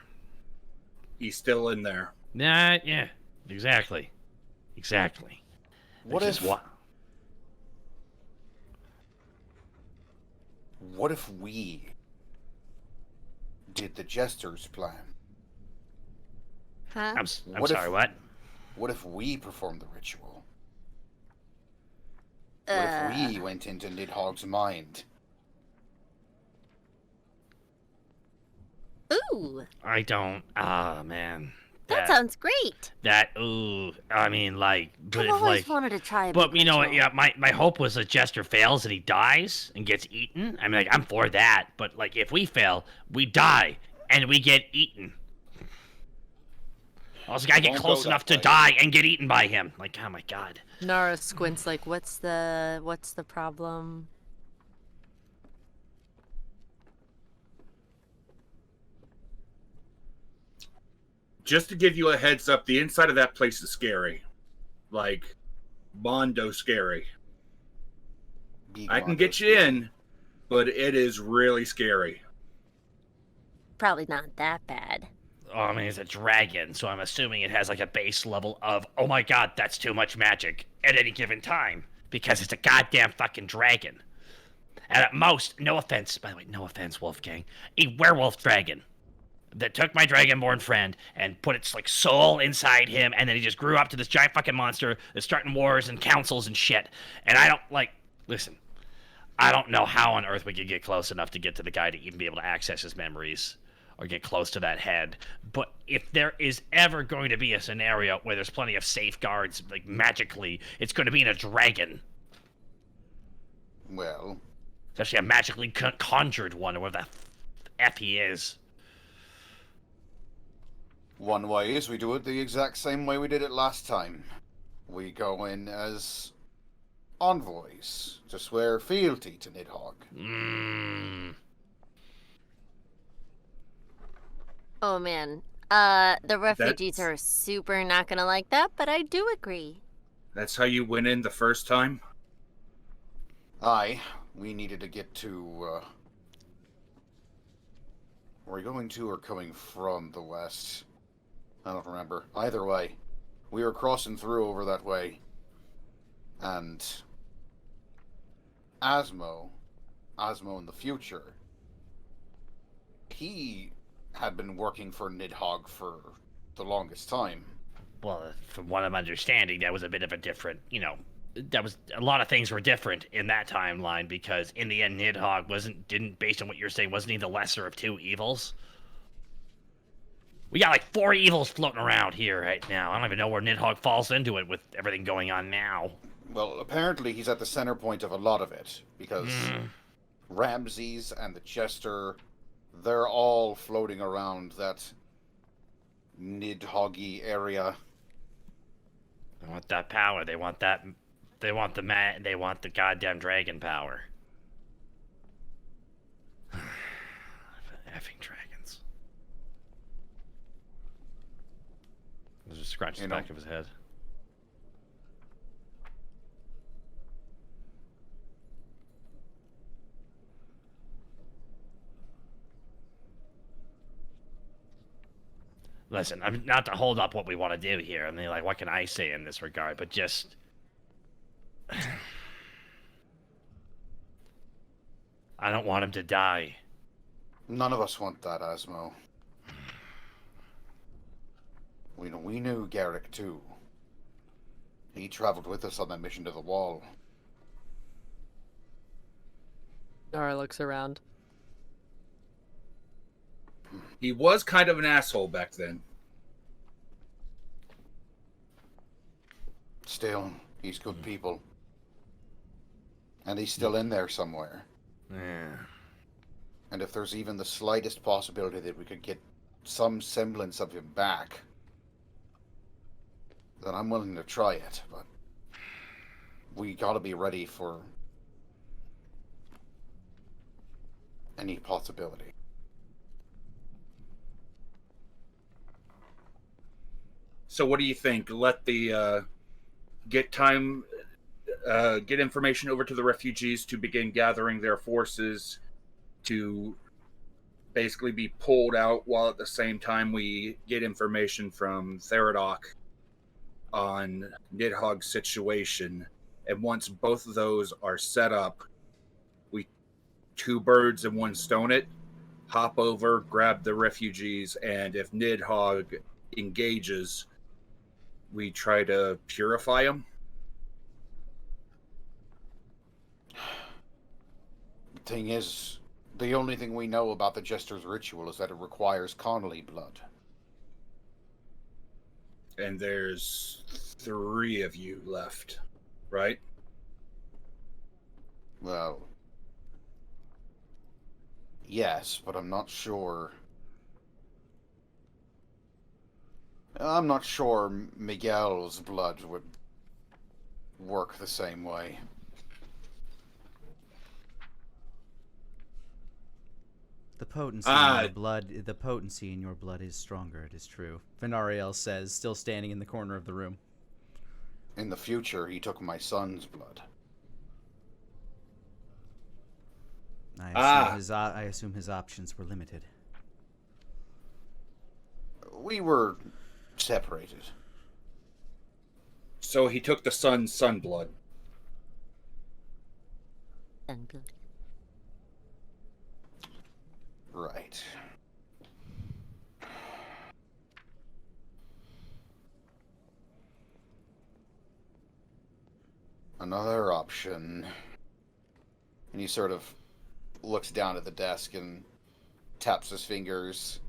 He's still in there. Yeah, exactly. What if we did the Jester's plan? Huh? I'm sorry, what? What if we performed the ritual? What if we went into Nidhogg's mind? Ooh. I don't. Man. That sounds great. I mean, like, but I've if always like, wanted to try. but you know, yeah, my hope was that Jester fails and he dies and gets eaten. I mean, like, I'm for that, but like, if we fail, we die and we get eaten. Also, gotta get close enough to die and get eaten by him. Like, oh my god. Nara squints like, what's the problem? Just to give you a heads up, the inside of that place is scary. Like, Bondo scary. Big I can Mondo get you scary. in, but it is really scary. Probably not that bad. Oh, I mean, it's a dragon, so I'm assuming it has like a base level of, oh my god, that's too much magic at any given time. Because it's a goddamn fucking dragon. And at most, no offense, by the way, no offense, Wolfgang, a werewolf dragon that took my dragonborn friend and put its like soul inside him, and then he just grew up to this giant fucking monster that's starting wars and councils and shit. And I don't like, listen, I don't know how on earth we could get close enough to get to the guy to even be able to access his memories or get close to that head. But if there is ever going to be a scenario where there's plenty of safeguards, like magically, it's going to be in a dragon. Well, Especially a magically conjured one, or whatever the F he is. one way is we do it the exact same way we did it last time. We go in as envoys to swear fealty to Nidhogg. Oh man. The refugees are super not gonna like that, but I do agree. That's how you went in the first time? Aye, we needed to get to, Were we going to or coming from the west? I don't remember. Either way, we were crossing through over that way. And Asmo in the future, he had been working for Nidhogg for the longest time. Well, from what I'm understanding, that was a bit of a different, that was a lot of things were different in that timeline because in the end, Nidhogg didn't based on what you're saying, wasn't he the lesser of two evils? We got like 4 evils floating around here right now. I don't even know where Nidhogg falls into it with everything going on now. Well, apparently he's at the center point of a lot of it because Ramses and the Jester, they're all floating around that Nidhoggy area. They want that power. They want the goddamn dragon power. Effing dragons. He just scratched the back of his head. Listen, I'm not to hold up what we want to do here. I mean, like, what can I say in this regard? But just... I don't want him to die. None of us want that, Asmo. We knew Garrick, too. He traveled with us on that mission to the wall. Nara looks around. He was kind of an asshole back then. Still, he's good people. And he's still in there somewhere. Yeah. And if there's even the slightest possibility that we could get some semblance of him back, then I'm willing to try it, but we gotta be ready for any possibility. So what do you think? Let the get information over to the refugees to begin gathering their forces to basically be pulled out, while at the same time we get information from Therodok on Nidhogg's situation. And once both of those are set up, we 2 birds and 1 stone it, hop over, grab the refugees, and if Nidhogg engages, we try to purify them. The thing is, the only thing we know about the Jester's ritual is that it requires Connolly blood. And there's 3 of you left, right? Well, yes, but I'm not sure. I'm not sure Miguel's blood would work the same way. The potency in your blood is stronger, it is true. Venariel says, still standing in the corner of the room. In the future, he took my son's blood. I assume his options were limited. We were separated. So he took the son's son blood. Right. Another option. And he sort of looks down at the desk and taps his fingers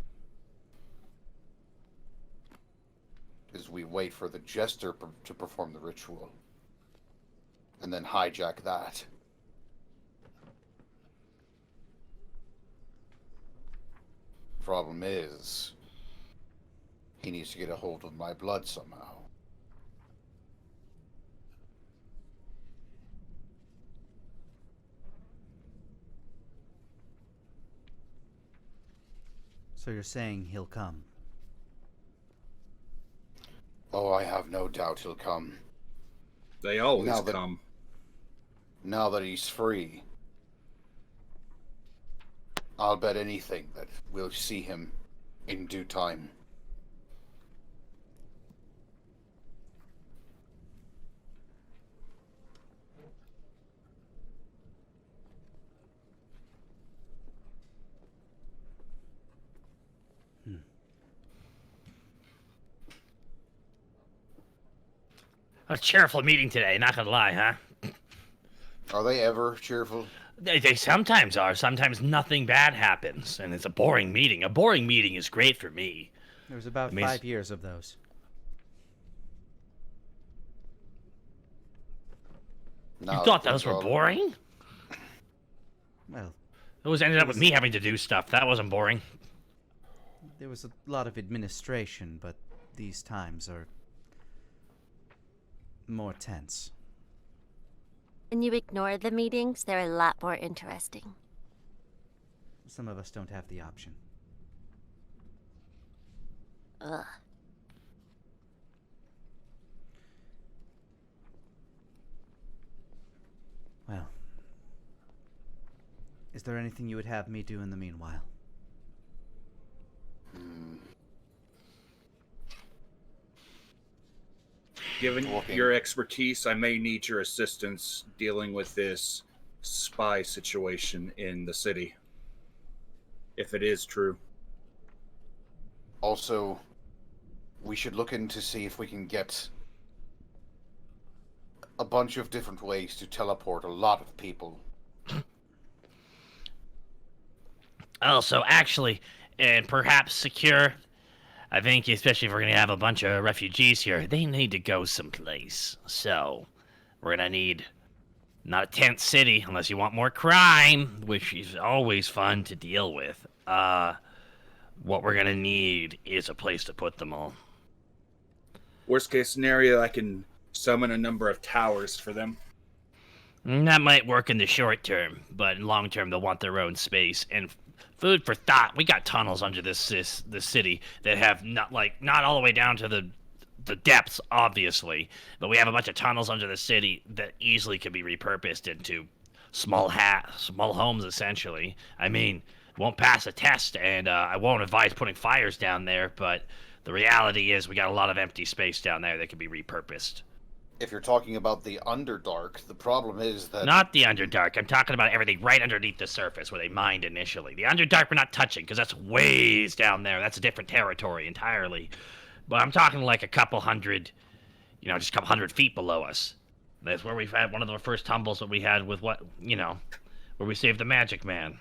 as we wait for the jester to perform the ritual. And then hijack that. Problem is, he needs to get a hold of my blood somehow. So you're saying he'll come? Oh, I have no doubt he'll come. They always come. Now that he's free, I'll bet anything that we'll see him in due time. A cheerful meeting today, not gonna lie, huh? Are they ever cheerful? They sometimes are. Sometimes nothing bad happens, and it's a boring meeting. A boring meeting is great for me. There was about 5 years of those. You thought those were boring? Well, It always ended up with me having to do stuff. That wasn't boring. there was a lot of administration, but these times are more tense. And you ignore the meetings, they're a lot more interesting. Some of us don't have the option. Ugh. Well, is there anything you would have me do in the meanwhile? Given your expertise, I may need your assistance dealing with this spy situation in the city. If it is true. Also, we should look into see if we can get a bunch of different ways to teleport a lot of people. Also, actually, and perhaps secure, I think, especially if we're going to have a bunch of refugees here, they need to go someplace. So, we're going to need not a tent city, unless you want more crime, which is always fun to deal with. What we're going to need is a place to put them all. Worst case scenario, I can summon a number of towers for them. That might work in the short term, but in long term, they'll want their own space. And food for thought, we got tunnels under this city that have not all the way down to the depths, obviously, but we have a bunch of tunnels under the city that easily can be repurposed into small homes, essentially. I mean, won't pass a test, and I won't advise putting fires down there, but the reality is we got a lot of empty space down there that can be repurposed. If you're talking about the Underdark, the problem is that... Not the Underdark. I'm talking about everything right underneath the surface where they mined initially. The Underdark we're not touching because that's ways down there. That's a different territory entirely. But I'm talking like a couple hundred, just a couple 100 feet below us. That's where we've had one of the first tumbles that we had with where we saved the Magic Man.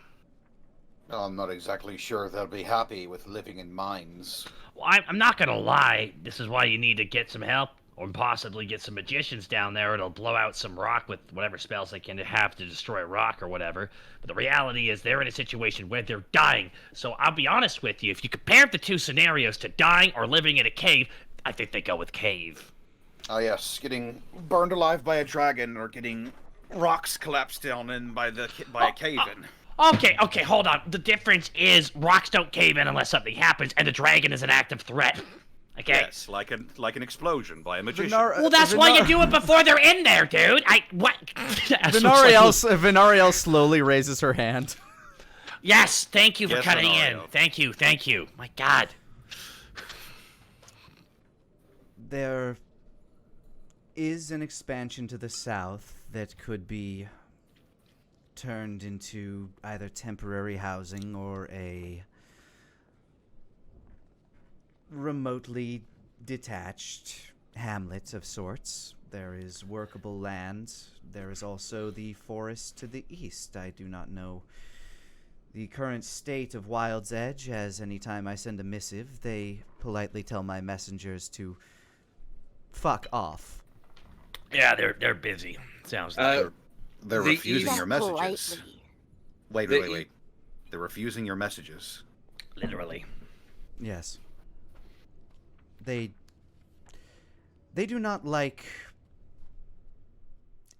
I'm not exactly sure they'll be happy with living in mines. Well, I'm not going to lie. This is why you need to get some help. Or possibly get some magicians down there. It'll blow out some rock with whatever spells they can have to destroy rock or whatever. But the reality is they're in a situation where they're dying. So I'll be honest with you. If you compare the two scenarios to dying or living in a cave, I think they go with cave. Oh yes, getting burned alive by a dragon or getting rocks collapsed down in by a cave-in. Okay, hold on. The difference is rocks don't cave in unless something happens, and the dragon is an active threat. Okay. Yes, like an explosion by a magician. Well, that's why you do it before they're in there, dude. Venariel slowly raises her hand. Yes, thank you for Yes, cutting Venario. in. Thank you. My God. There is an expansion to the south that could be turned into either temporary housing or a remotely detached hamlet of sorts. There is workable land. There is also the forest to the east. I do not know the current state of Wild's Edge, as any time I send a missive, they politely tell my messengers to fuck off. Yeah, they're busy. Sounds like. They're The refusing east- your messages. Politely. Wait. They're refusing your messages. Literally. Yes. They do not like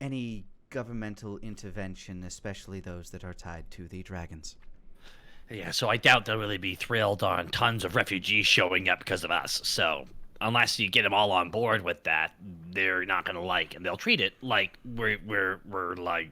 any governmental intervention, especially those that are tied to the dragons. Yeah, so I doubt they'll really be thrilled on tons of refugees showing up because of us. So unless you get them all on board with that, they're not gonna like, and they'll treat it like we're like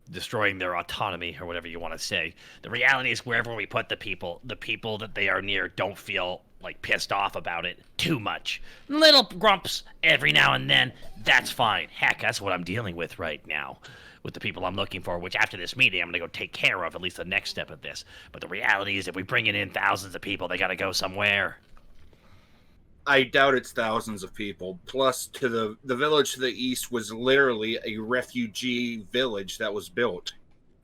destroying their autonomy or whatever you want to say. The reality is wherever we put the people that they are near don't feel like pissed off about it too much. Little grumps every now and then, that's fine. Heck, that's what I'm dealing with right now with the people I'm looking for, which after this meeting I'm gonna go take care of, at least the next step of this. But the reality is if we bring in thousands of people, they gotta go somewhere. I doubt it's thousands of people. Plus, to the village to the east was literally a refugee village that was built.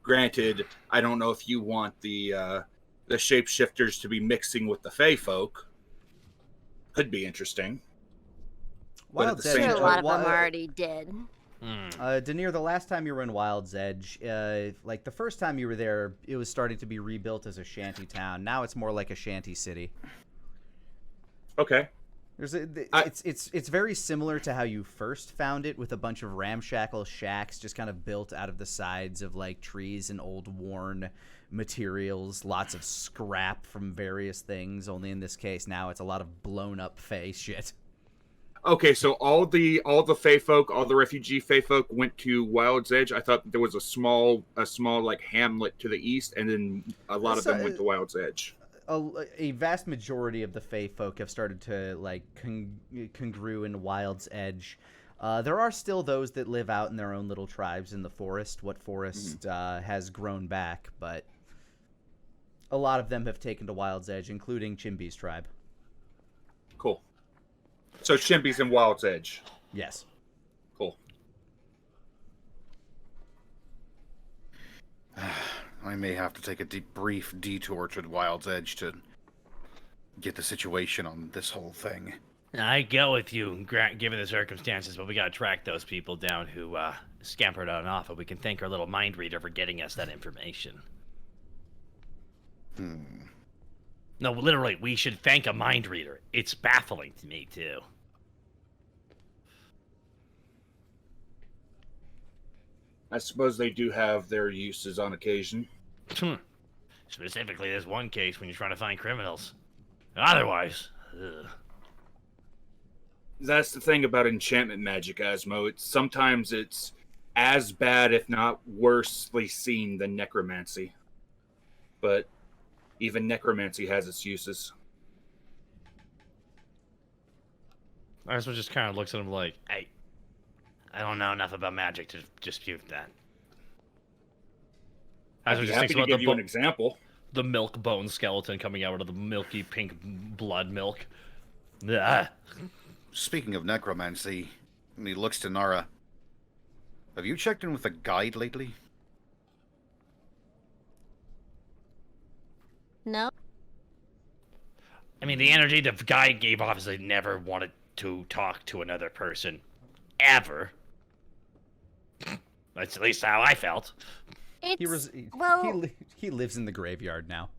Granted, I don't know if you want the shapeshifters to be mixing with the Fey folk. Could be interesting. But at Wild's the Edge. same Sure, a lot of Wi- them already did. Denier, the last time you were in Wild's Edge, like the first time you were there, it was starting to be rebuilt as a shanty town. Now it's more like a shanty city. Okay. It's very similar to how you first found it, with a bunch of ramshackle shacks just kind of built out of the sides of like trees and old worn materials, lots of scrap from various things. Only in this case now it's a lot of blown up Fey shit. Okay, so all the Fey folk, all the refugee Fey folk went to Wild's Edge. I thought there was a small like hamlet to the east, and then a lot of them went to Wild's Edge. A vast majority of the Fey folk have started to like congrew in Wild's Edge. There are still those that live out in their own little tribes in the forest. What forest has grown back, but a lot of them have taken to Wild's Edge, including Chimby's tribe. Cool. So Chimpy's in Wild's Edge. Yes. Cool. I may have to take a brief detour to Wild's Edge to get the situation on this whole thing. I go with you, given the circumstances, but we gotta track those people down who scampered on off, and we can thank our little mind reader for getting us that information. No, literally, we should thank a mind reader. It's baffling to me, too. I suppose they do have their uses on occasion. Specifically, there's one case when you're trying to find criminals. Otherwise, ugh. That's the thing about enchantment magic, Asmo. Sometimes it's as bad, if not worsely seen than necromancy. But even necromancy has its uses. Asmo just kind of looks at him like, hey, I don't know enough about magic to dispute that. I'd be happy to give you an example. The milk bone skeleton coming out of the milky pink blood milk. Ah. Speaking of necromancy, and he looks to Nara. Have you checked in with a guide lately? No? I mean, the energy the guy gave off is I never wanted to talk to another person. Ever. That's at least how I felt. He lives in the graveyard now.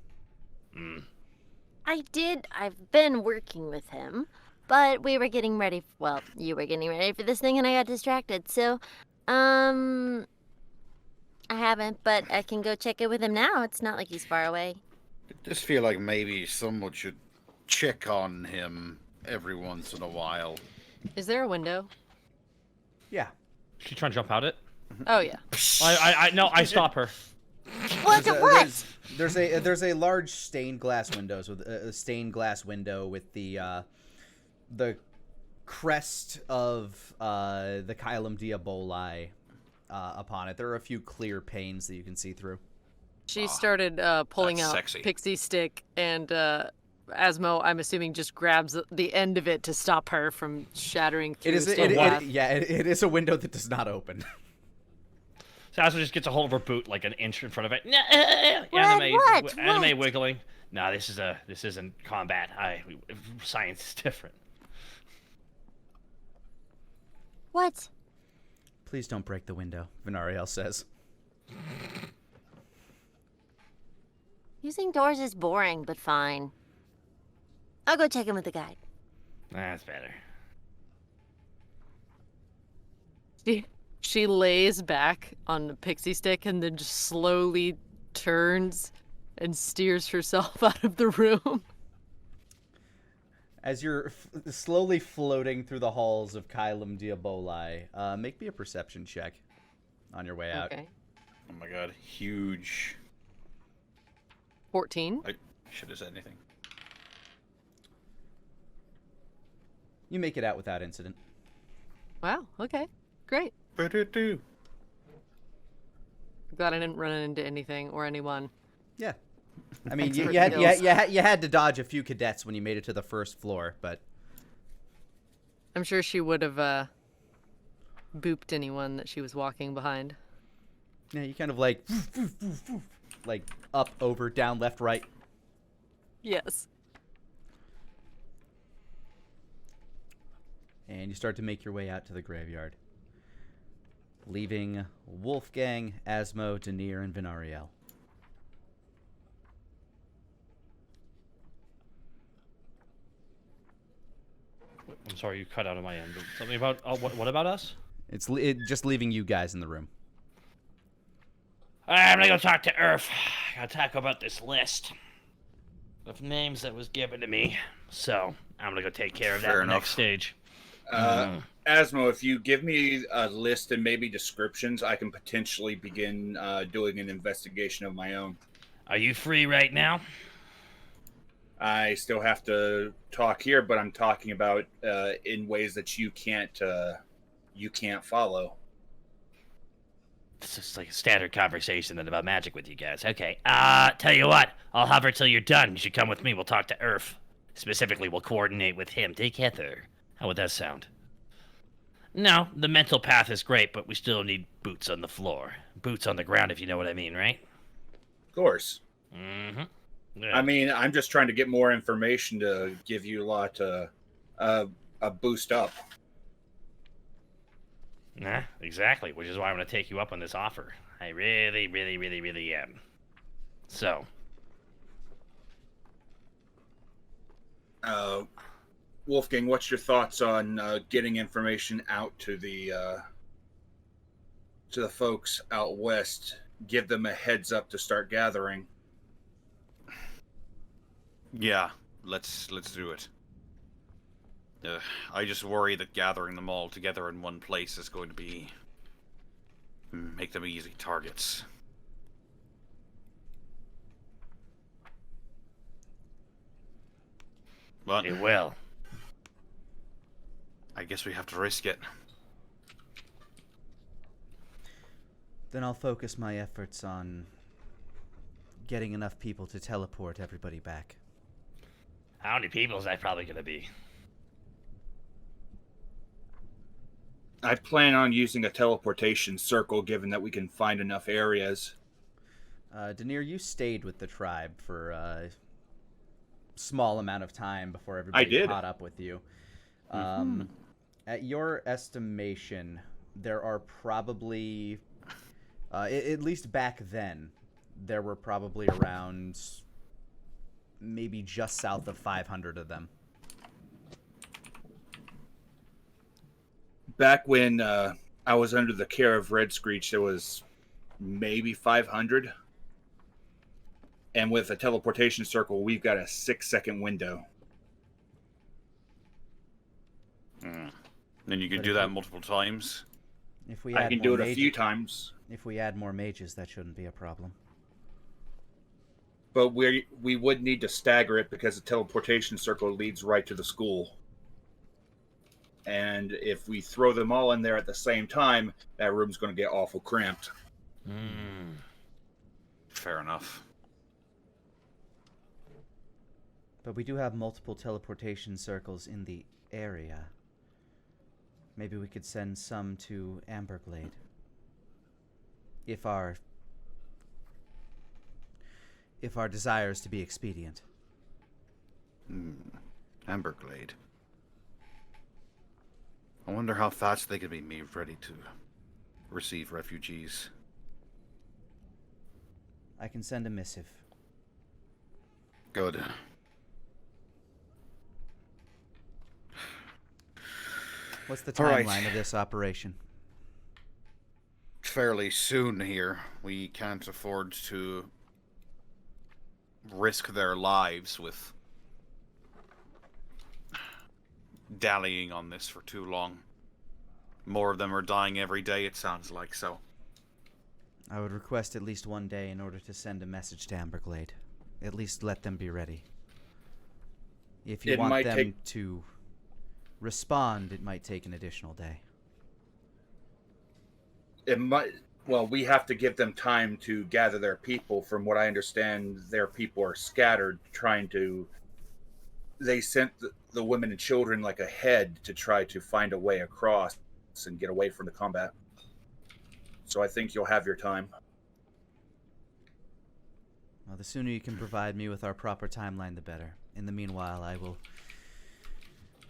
I've been working with him, but we were getting ready, you were getting ready for this thing and I got distracted, so, I haven't, but I can go check it with him now. It's not like he's far away. I just feel like maybe someone should check on him every once in a while. Is there a window? Yeah. She's trying to jump out it. Oh yeah. No, I stop her. What? What? There's a large stained glass windows with a stained glass window with the crest of the Kylum Diaboli upon it. There are a few clear panes that you can see through. She started pulling that's out sexy. Pixie Stick, and Asmo, I'm assuming, just grabs the end of it to stop her from shattering through stained glass. It is a window that does not open. So Asmo just gets a hold of her boot like an inch in front of it. What? Anime wiggling. Nah, this isn't combat. Science is different. What? Please don't break the window, Venariel says. Using doors is boring, but fine. I'll go check in with the guide. That's better. She lays back on the Pixie Stick and then just slowly turns and steers herself out of the room. As you're slowly floating through the halls of Kylum Diaboli, make me a perception check on your way out. Okay. Oh my god, huge. 14. I should have said anything. You make it out without incident. Wow. Okay. Great. Ba-do-do. Glad I didn't run into anything or anyone. Yeah. I mean, you Expert had to dodge a few cadets when you made it to the first floor, but I'm sure she would have booped anyone that she was walking behind. yeah, you kind of like up, over, down, left, right. Yes. And you start to make your way out to the graveyard, leaving Wolfgang, Asmo, Denier, and Venariel. I'm sorry, you cut out on my end. Something about what about us? It's just leaving you guys in the room. I'm gonna go talk to Earth. Gotta talk about this list of names that was given to me. So I'm gonna go take care of that Fair in the next enough. stage. Asmo, if you give me a list and maybe descriptions, I can potentially begin doing an investigation of my own. Are you free right now? I still have to talk here, but I'm talking about in ways that you can't follow. This is like a standard conversation then about magic with you guys. Okay. Tell you what, I'll hover till you're done. You should come with me. We'll talk to Earth. Specifically, we'll coordinate with him together. How would that sound? No, the mental path is great, but we still need boots on the floor. Boots on the ground, if you know what I mean, right? Of course. Mm-hmm. I mean, I'm just trying to get more information to give you a lot a boost up. Nah, exactly, which is why I'm going to take you up on this offer. I really, really, really, really am. So. Wolfgang, what's your thoughts on getting information out to the folks out west? Give them a heads up to start gathering. Yeah, let's do it. I just worry that gathering them all together in one place is going to make them easy targets. But It will. I guess we have to risk it. Then I'll focus my efforts on getting enough people to teleport everybody back. How many people is that probably going to be? I plan on using a teleportation circle, given that we can find enough areas. Denier, you stayed with the tribe for a small amount of time before everybody caught up with you. At your estimation, there are probably, at least back then, there were probably around maybe just south of 500 of them. Back when I was under the care of Red Screech, there was maybe 500. And with a teleportation circle, we've got a 6-second window. Then you can But do if that we- multiple times. If we I add can more do it a mages, few times, if we add more mages, that shouldn't be a problem. but we would need to stagger it because the teleportation circle leads right to the school. And if we throw them all in there at the same time, that room's going to get awful cramped. Fair enough. But we do have multiple teleportation circles in the area. Maybe we could send some to Amberglade. If our desire is to be expedient. Amberglade. I wonder how fast they could be made ready to receive refugees. I can send a missive. Good. What's the All right. timeline of this operation? Fairly soon here. We can't afford to risk their lives with dallying on this for too long. More of them are dying every day, it sounds like, so. I would request at least one day in order to send a message to Amberglade. At least let them be ready. If you It want might them take- to respond, it might take an additional day. It might. Well, we have to give them time to gather their people. From what I understand, their people are scattered, trying to. They sent the women and children like ahead to try to find a way across and get away from the combat. So I think you'll have your time. Well, the sooner you can provide me with our proper timeline, the better. In the meanwhile, I will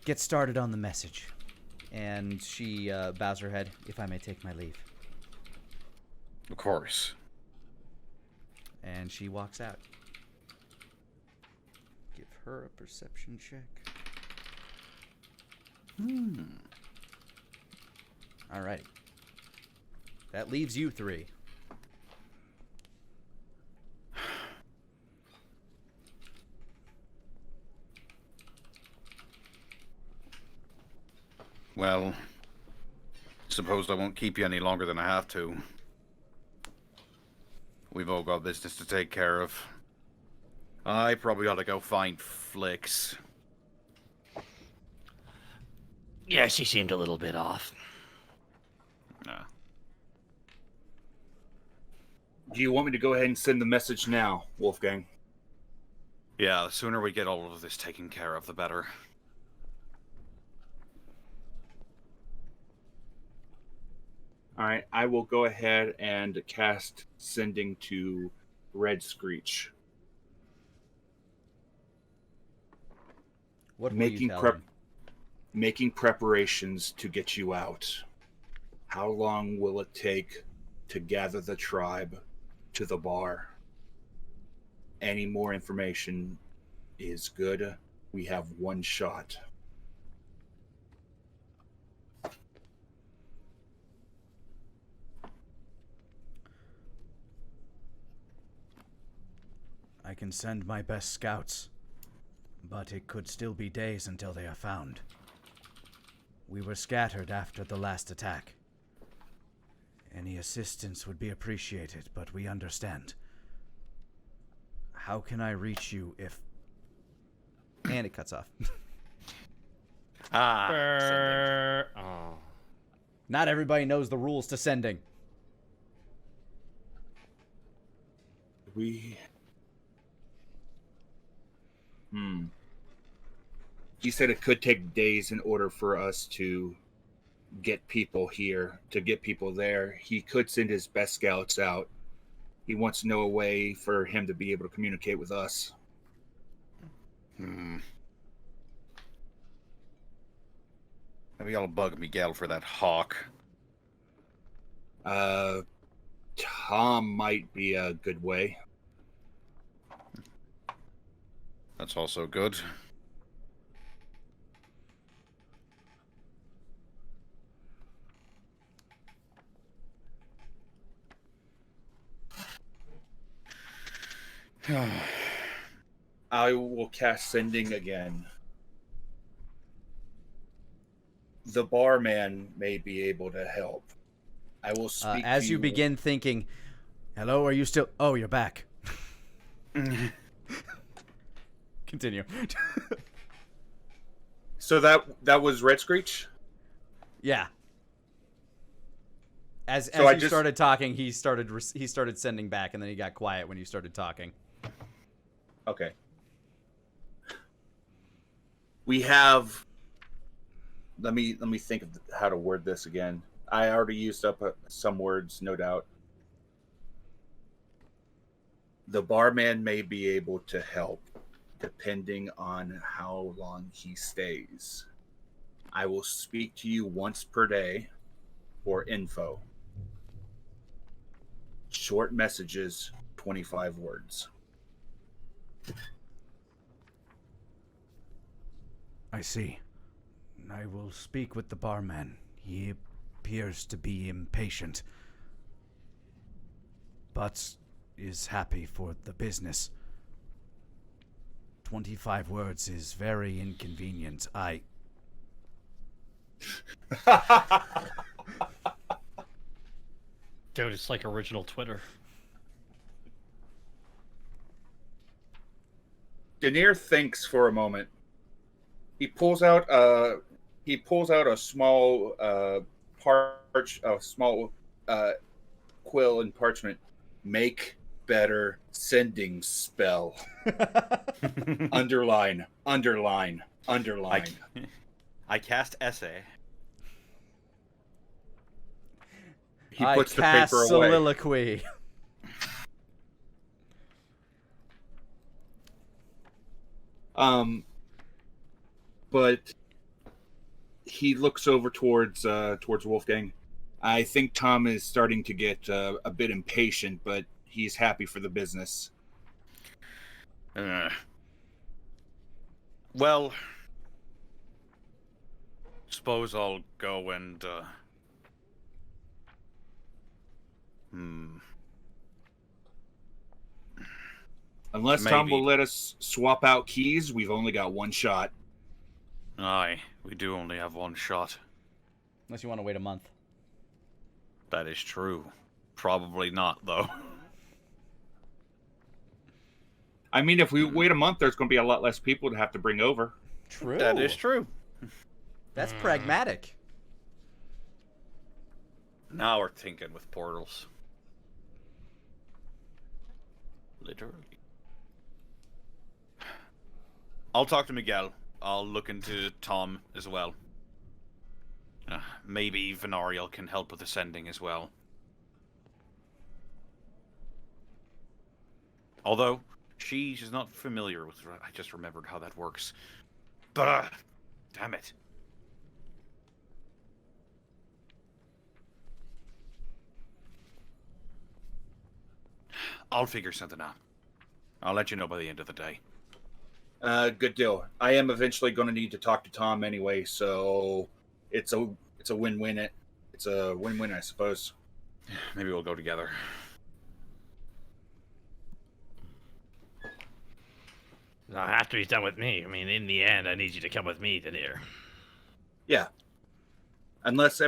get started on the message. And she bows her head, if I may take my leave. Of course. And she walks out. Give her a perception check. Alrighty. That leaves you three. Well, suppose I won't keep you any longer than I have to. We've all got business to take care of. I probably ought to go find Flicks. Yeah, she seemed a little bit off. Nah. Do you want me to go ahead and send the message now, Wolfgang? Yeah, the sooner we get all of this taken care of, the better. All right, I will go ahead and cast sending to Red Screech. What will Making you tell prep, him? making preparations to get you out. How long will it take to gather the tribe to the bar? Any more information is good. We have one shot. I can send my best scouts, but it could still be days until they are found. We were scattered after the last attack. Any assistance would be appreciated, but we understand. How can I reach you if... And it cuts off. Oh. Not everybody knows the rules to sending. We... He said it could take days in order for us to get people here, to get people there. He could send his best scouts out. He wants to know a way for him to be able to communicate with us. Maybe I'll bug Miguel for that hawk. Tom might be a good way. That's also good. I will cast sending again. the barman may be able to help. I will speak as to you begin thinking, hello, are you still... Oh, you're back. Continue. So that was Red Screech? Yeah. As So you started talking, he started sending back, and then he got quiet when you started talking. Okay. We have... Let me think of how to word this again. I already used up some words, no doubt. The barman may be able to help, depending on how long he stays. I will speak to you once per day for info. Short messages, 25 words. I see. I will speak with the barman. He appears to be impatient, but is happy for the business. 25 words is very inconvenient. Dude, it's like original Twitter. Daenerys thinks for a moment. He pulls out a small quill and parchment. Make better sending spell. Underline. I cast essay. He puts the cast paper away. soliloquy. But he looks over towards Wolfgang. I think Tom is starting to get a bit impatient, but he's happy for the business. Well, suppose I'll go and Unless Tom Maybe. will let us swap out keys, we've only got one shot. Aye, we do only have one shot. Unless you want to wait a month. That is true. Probably not, though. I mean, if we wait a month, there's going to be a lot less people to have to bring over. True. That is true. That's pragmatic. Now we're thinking with portals. Literally. I'll talk to Miguel. I'll look into Tom as well. Maybe Venarial can help with the sending as well. Although, she's not familiar with... I just remembered how that works. But, damn it. I'll figure something out. I'll let you know by the end of the day. Good deal. I am eventually going to need to talk to Tom anyway, so it's a win-win. It's a win-win, I suppose. Maybe we'll go together. Now, after he's done with me, I mean, in the end, I need you to come with me, Daenerys. Yeah. Unless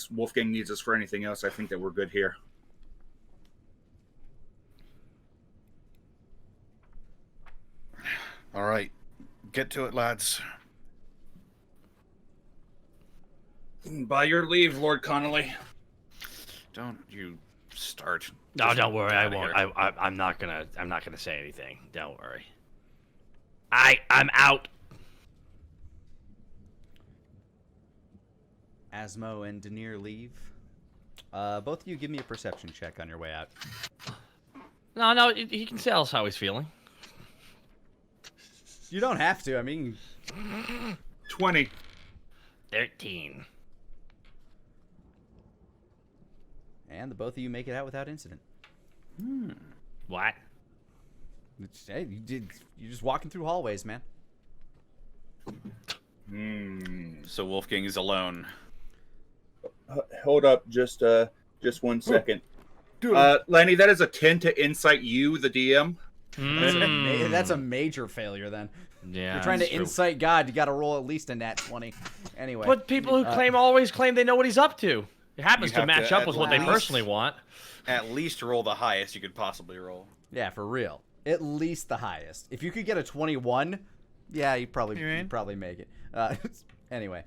Wolfgang needs us for anything else, I think that we're good here. All right. Get to it, lads. By your leave, Lord Connolly. Don't you start. No, Just don't worry. get I outta won't. here. I'm not gonna say anything. Don't worry. I'm out. Asmo and Daenerys leave. Both of you give me a perception check on your way out. No, he can tell us how he's feeling. You don't have to. I mean, 20. 13. and the both of you make it out without incident. What? Hey, you're just walking through hallways, man. So Wolfgang is alone. Hold up, just 1 second. Lani, that is a 10 to insight you, the DM. That's a major failure then. Yeah, You're trying to that's true. insight God. You got to roll at least a nat 20. Anyway. But people who always claim they know what he's up to. It happens You to have match to up at with what they least- personally want. At least roll the highest you could possibly roll. Yeah, for real. At least the highest. If you could get a 21, yeah, you'd probably make it. Anyway.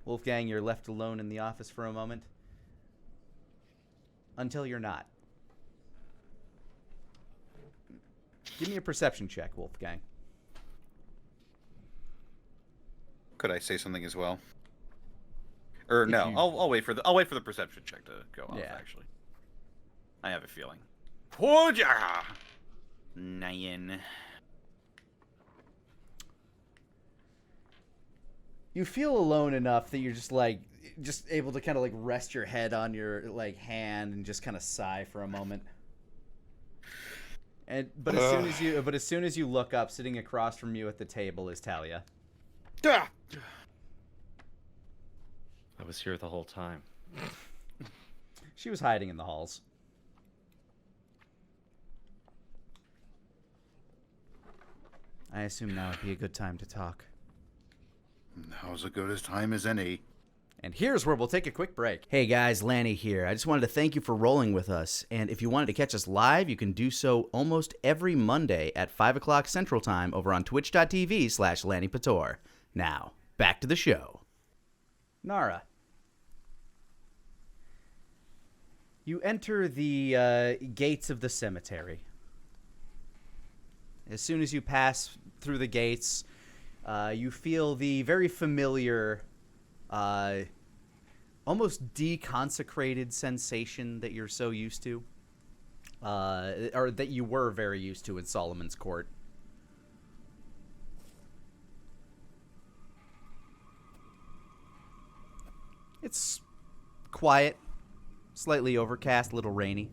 Wolfgang, you're left alone in the office for a moment. Until you're not. Give me a perception check, Wolfgang. Could I say something as well? Or no, you- I'll wait for the perception check to go off. Yeah. Actually, I have a feeling. Pooja! 9. You feel alone enough that you're just able to kind of like rest your head on your like hand and just kind of sigh for a moment. But as soon as you look up, sitting across from you at the table is Talia. I was here the whole time. She was hiding in the halls. I assume now would be a good time to talk. Now's as good a time as any. And here's where we'll take a quick break. Hey guys, Lani here. I just wanted to thank you for rolling with us. And if you wanted to catch us live, you can do so almost every Monday at 5 o'clock Central Time over on twitch.tv/Lanipator. Now, back to the show. Nara. You enter the gates of the cemetery. As soon as you pass through the gates, you feel the very familiar, almost deconsecrated sensation that you're so used to, or that you were very used to in Solomon's Court. It's quiet, slightly overcast, a little rainy.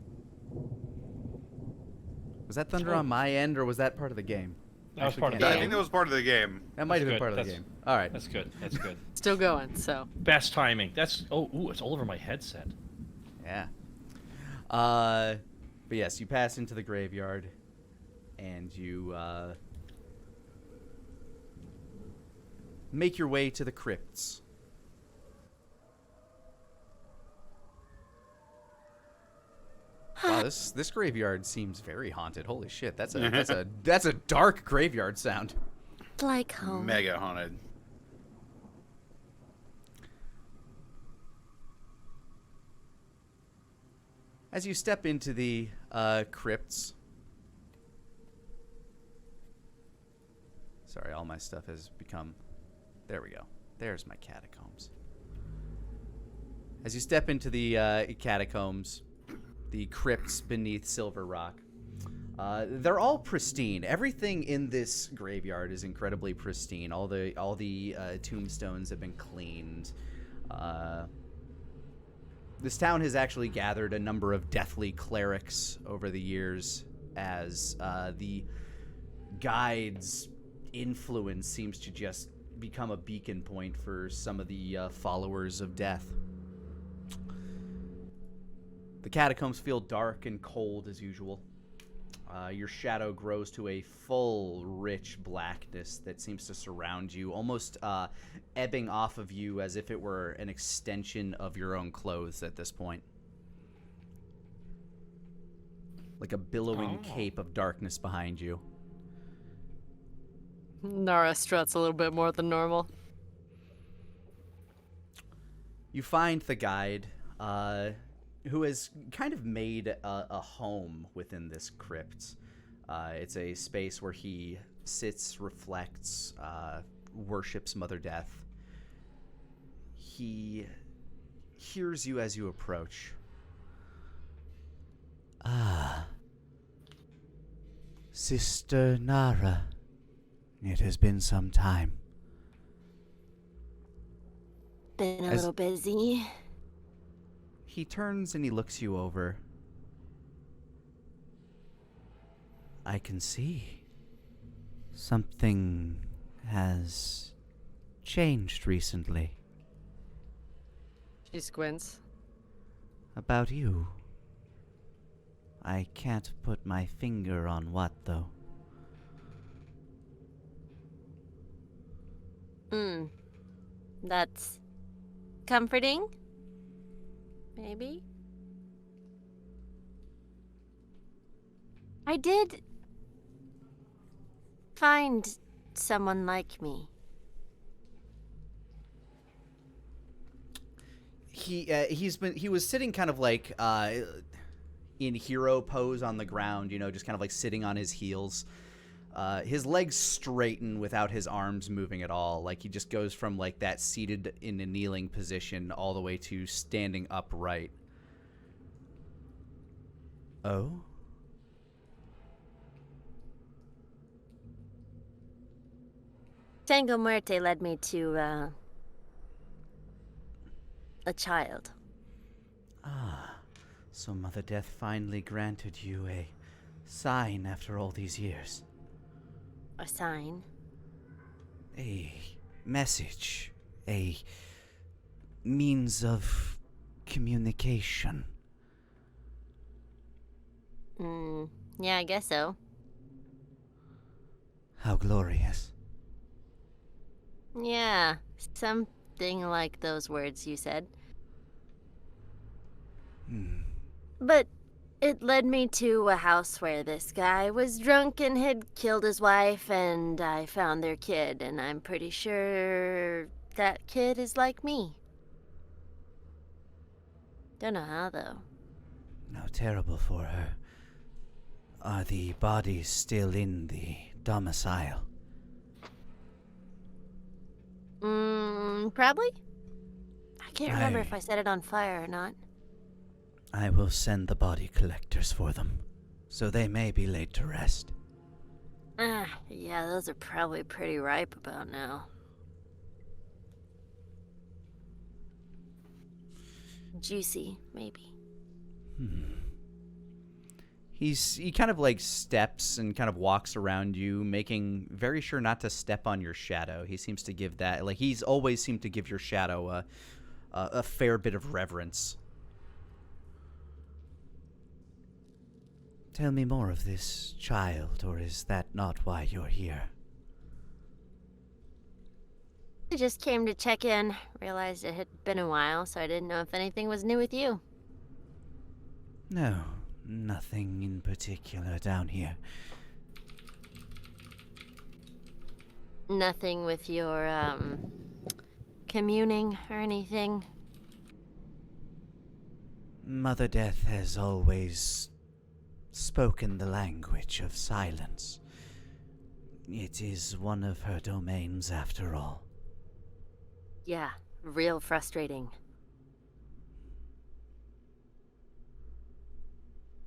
Was that thunder on my end, or was that part of the game? That was Actually part of can't the I tell. think that was part of the game. That might have been good. part of the That's- game. All right. That's good. That's good. Still going, so. Best timing. That's it's all over my headset. Yeah. But yes, you pass into the graveyard, and you make your way to the crypts. Wow, this graveyard seems very haunted. Holy shit, that's a dark graveyard sound. Like home. Mega haunted. As you step into the crypts. Sorry, all my stuff has become... There we go. There's my catacombs. As you step into the catacombs, the crypts beneath Silver Rock, they're all pristine. Everything in this graveyard is incredibly pristine. All the tombstones have been cleaned. This town has actually gathered a number of deathly clerics over the years, as the guide's influence seems to just become a beacon point for some of the followers of death. The catacombs feel dark and cold as usual. Your shadow grows to a full, rich blackness that seems to surround you, almost ebbing off of you as if it were an extension of your own clothes at this point. Like a billowing cape of darkness behind you. Nara struts a little bit more than normal. You find the guide, who has kind of made a home within this crypt. It's a space where he sits, reflects, worships Mother Death. He hears you as you approach. Ah, Sister Nara. It has been some time. Been a As- little busy. He turns and he looks you over. I can see. Something has changed recently. She squints. About you. I can't put my finger on what, though. Hmm. That's comforting? Maybe? I did find someone like me. He was sitting kind of like in hero pose on the ground, you know, just kind of like sitting on his heels. His legs straighten without his arms moving at all. Like he just goes from like that seated in a kneeling position all the way to standing upright. Oh? Tango Muerte led me to, a child. Ah, so Mother Death finally granted you a sign after all these years. A sign? A message. A means of communication. Yeah, I guess so. How glorious. Yeah, something like those words you said. But it led me to a house where this guy was drunk and had killed his wife, and I found their kid, and I'm pretty sure that kid is like me. Don't know how, though. How terrible for her. Are the bodies still in the domicile? Probably? I can't remember if I set it on fire or not. I will send the body collectors for them, so they may be laid to rest. Yeah, those are probably pretty ripe about now. Juicy, maybe. He kind of like steps and kind of walks around you, making very sure not to step on your shadow. He seems to give that, like, he's always seemed to give your shadow a fair bit of reverence. Tell me more of this child, or is that not why you're here? I just came to check in. Realized it had been a while, so I didn't know if anything was new with you. No, nothing in particular down here. Nothing with your, communing or anything? Mother Death has always spoken the language of silence. It is one of her domains, after all. Yeah, real frustrating.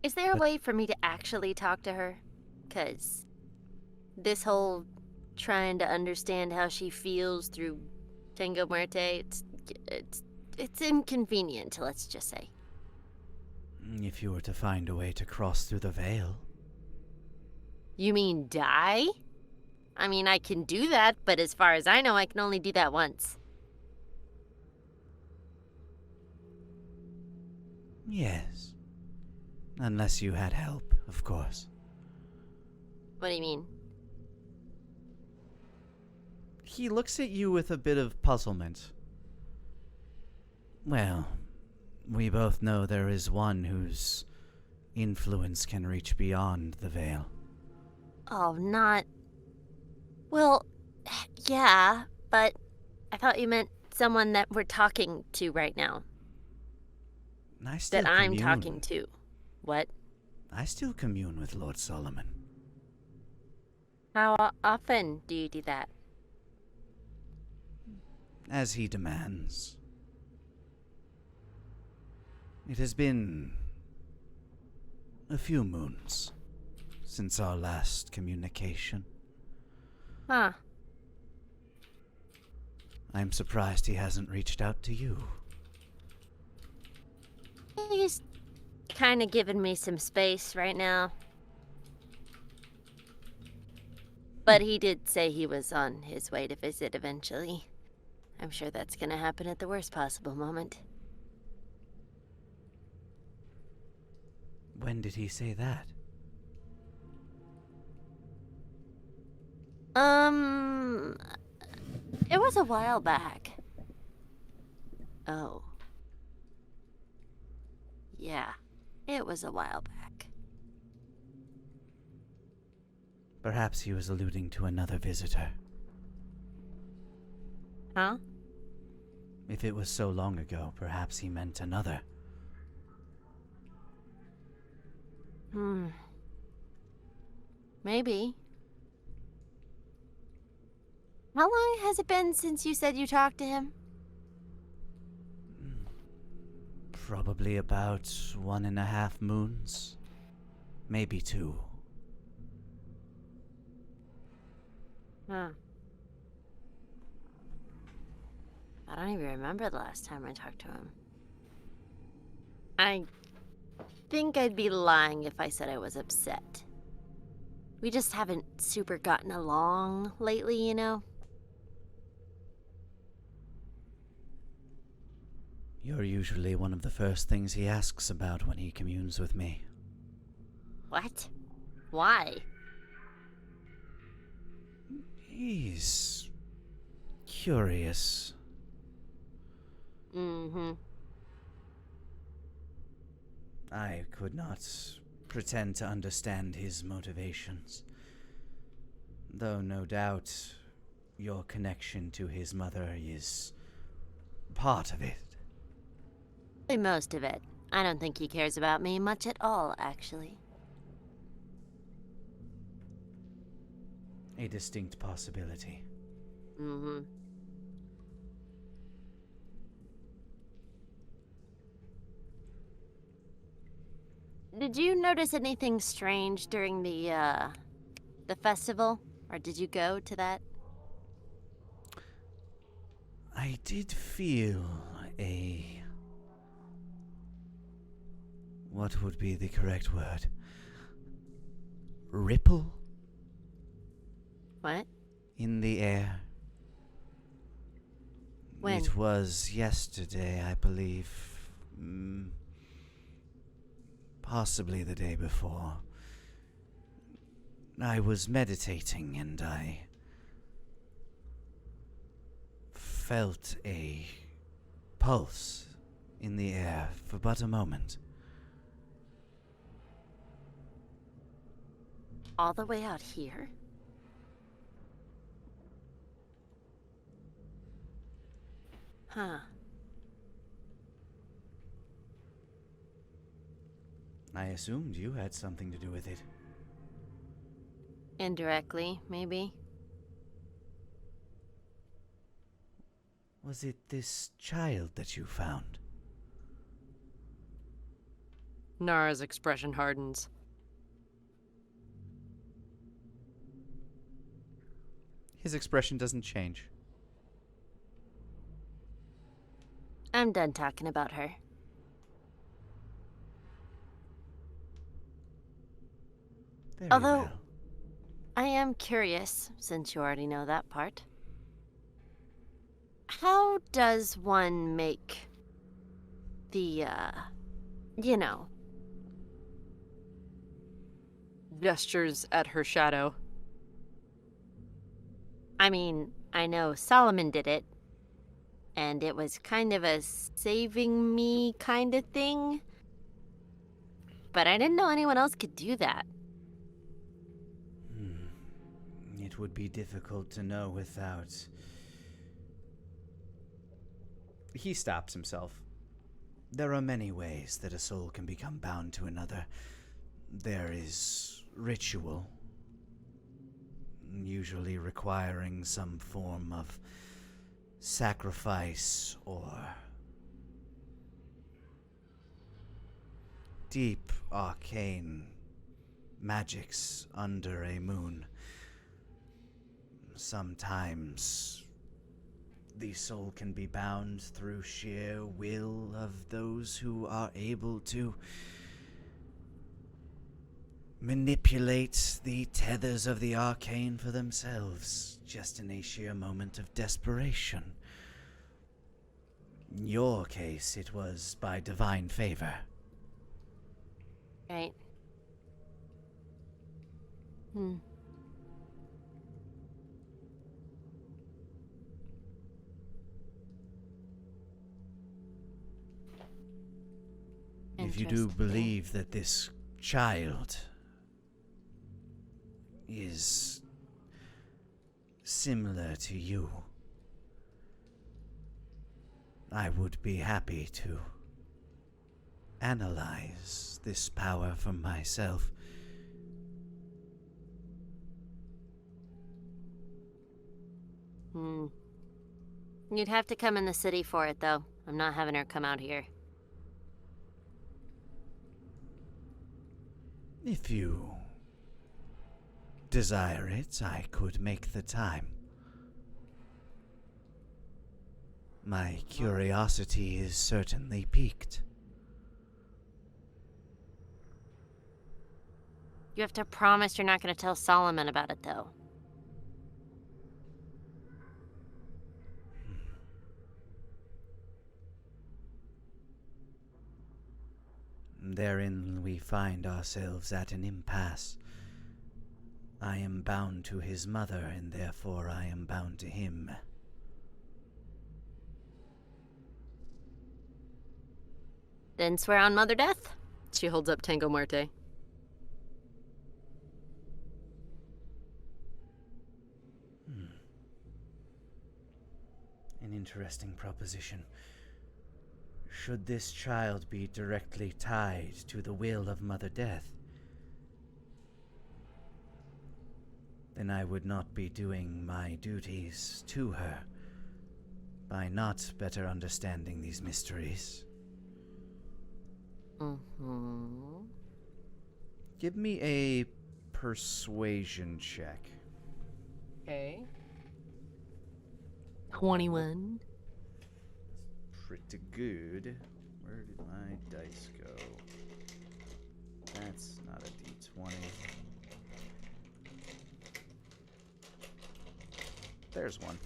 Is there a way for me to actually talk to her? 'Cause this whole trying to understand how she feels through Tango Muerte, it's inconvenient, let's just say. If you were to find a way to cross through the veil. You mean die? I mean, I can do that, but as far as I know, I can only do that once. Yes. Unless you had help, of course. What do you mean? He looks at you with a bit of puzzlement. Well, we both know there is one whose influence can reach beyond the veil. Oh, not... Well, yeah, but I thought you meant someone that we're talking to right now. I still That I'm commune. talking to. What? I still commune with Lord Solomon. How often do you do that? As he demands. It has been a few moons since our last communication. Huh. I'm surprised he hasn't reached out to you. He's kind of giving me some space right now. But he did say he was on his way to visit eventually. I'm sure that's gonna happen at the worst possible moment. When did he say that? It was was a while back. Oh. Yeah, it was a while back. Perhaps he was alluding to another visitor. Huh? If it was so long ago, perhaps he meant another. Maybe. How long has it been since you said you talked to him? Probably about 1.5 moons. Maybe 2. Huh. I don't even remember the last time I talked to him. I think I'd be lying if I said I was upset. We just haven't super gotten along lately, you know? You're usually one of the first things he asks about when he communes with me. What? Why? He's curious. Mm-hmm. I could not pretend to understand his motivations, though no doubt your connection to his mother is part of it. Most of it. I don't think he cares about me much at all, actually. A distinct possibility. Mm-hmm. Did you notice anything strange during the festival? Or did you go to that? I did feel a... what would be the correct word? Ripple? What? In the air. When? It was yesterday, I believe. Possibly the day before. I was meditating and I felt a pulse in the air for but a moment. All the way out here? Huh. I assumed you had something to do with it. Indirectly, maybe. Was it this child that you found? Nara's expression hardens. His expression doesn't change. I'm done talking about her. Very Although, well. I am curious, since you already know that part. How does one make the, you know... Gestures at her shadow. I mean, I know Solomon did it, and it was kind of a saving me kind of thing. But I didn't know anyone else could do that. It would be difficult to know without... He stops himself. There are many ways that a soul can become bound to another. There is ritual, usually requiring some form of sacrifice or deep arcane magics under a moon. Sometimes the soul can be bound through sheer will of those who are able to manipulate the tethers of the arcane for themselves, just in a sheer moment of desperation. In your case, it was by divine favor. Right. if you do believe that this child is similar to you, I would be happy to analyze this power for myself. You'd have to come in the city for it, though. I'm not having her come out here. If you desire it, I could make the time. My curiosity is certainly piqued. You have to promise you're not going to tell Solomon about it, though. Therein we find ourselves at an impasse. I am bound to his mother, and therefore I am bound to him. Then swear on Mother Death? She holds up Tango Muerte. An interesting proposition. Should this child be directly tied to the will of Mother Death, then I would not be doing my duties to her by not better understanding these mysteries. Give me a persuasion check. Okay. 21. Pretty good. Where did my dice go? That's not a d20. There's one.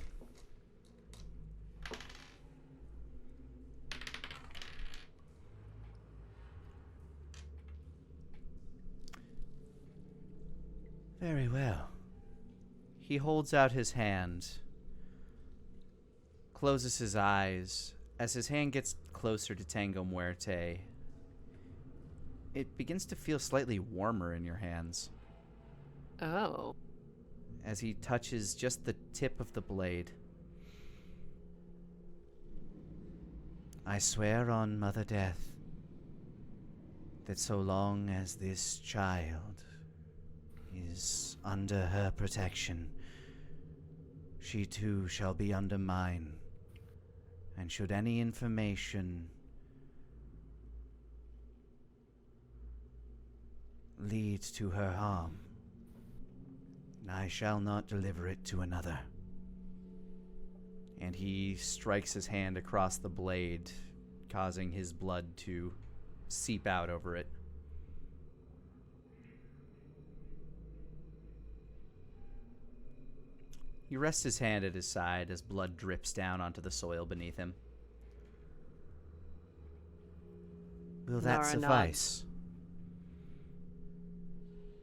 Very well. He holds out his hand, closes his eyes. As his hand gets closer to Tango Muerte, it begins to feel slightly warmer in your hands. Oh. As he touches just the tip of the blade. I swear on Mother Death that so long as this child is under her protection, she too shall be under mine. And should any information lead to her harm, I shall not deliver it to another. And he strikes his hand across the blade, causing his blood to seep out over it. He rests his hand at his side as blood drips down onto the soil beneath him. Will that Nara suffice?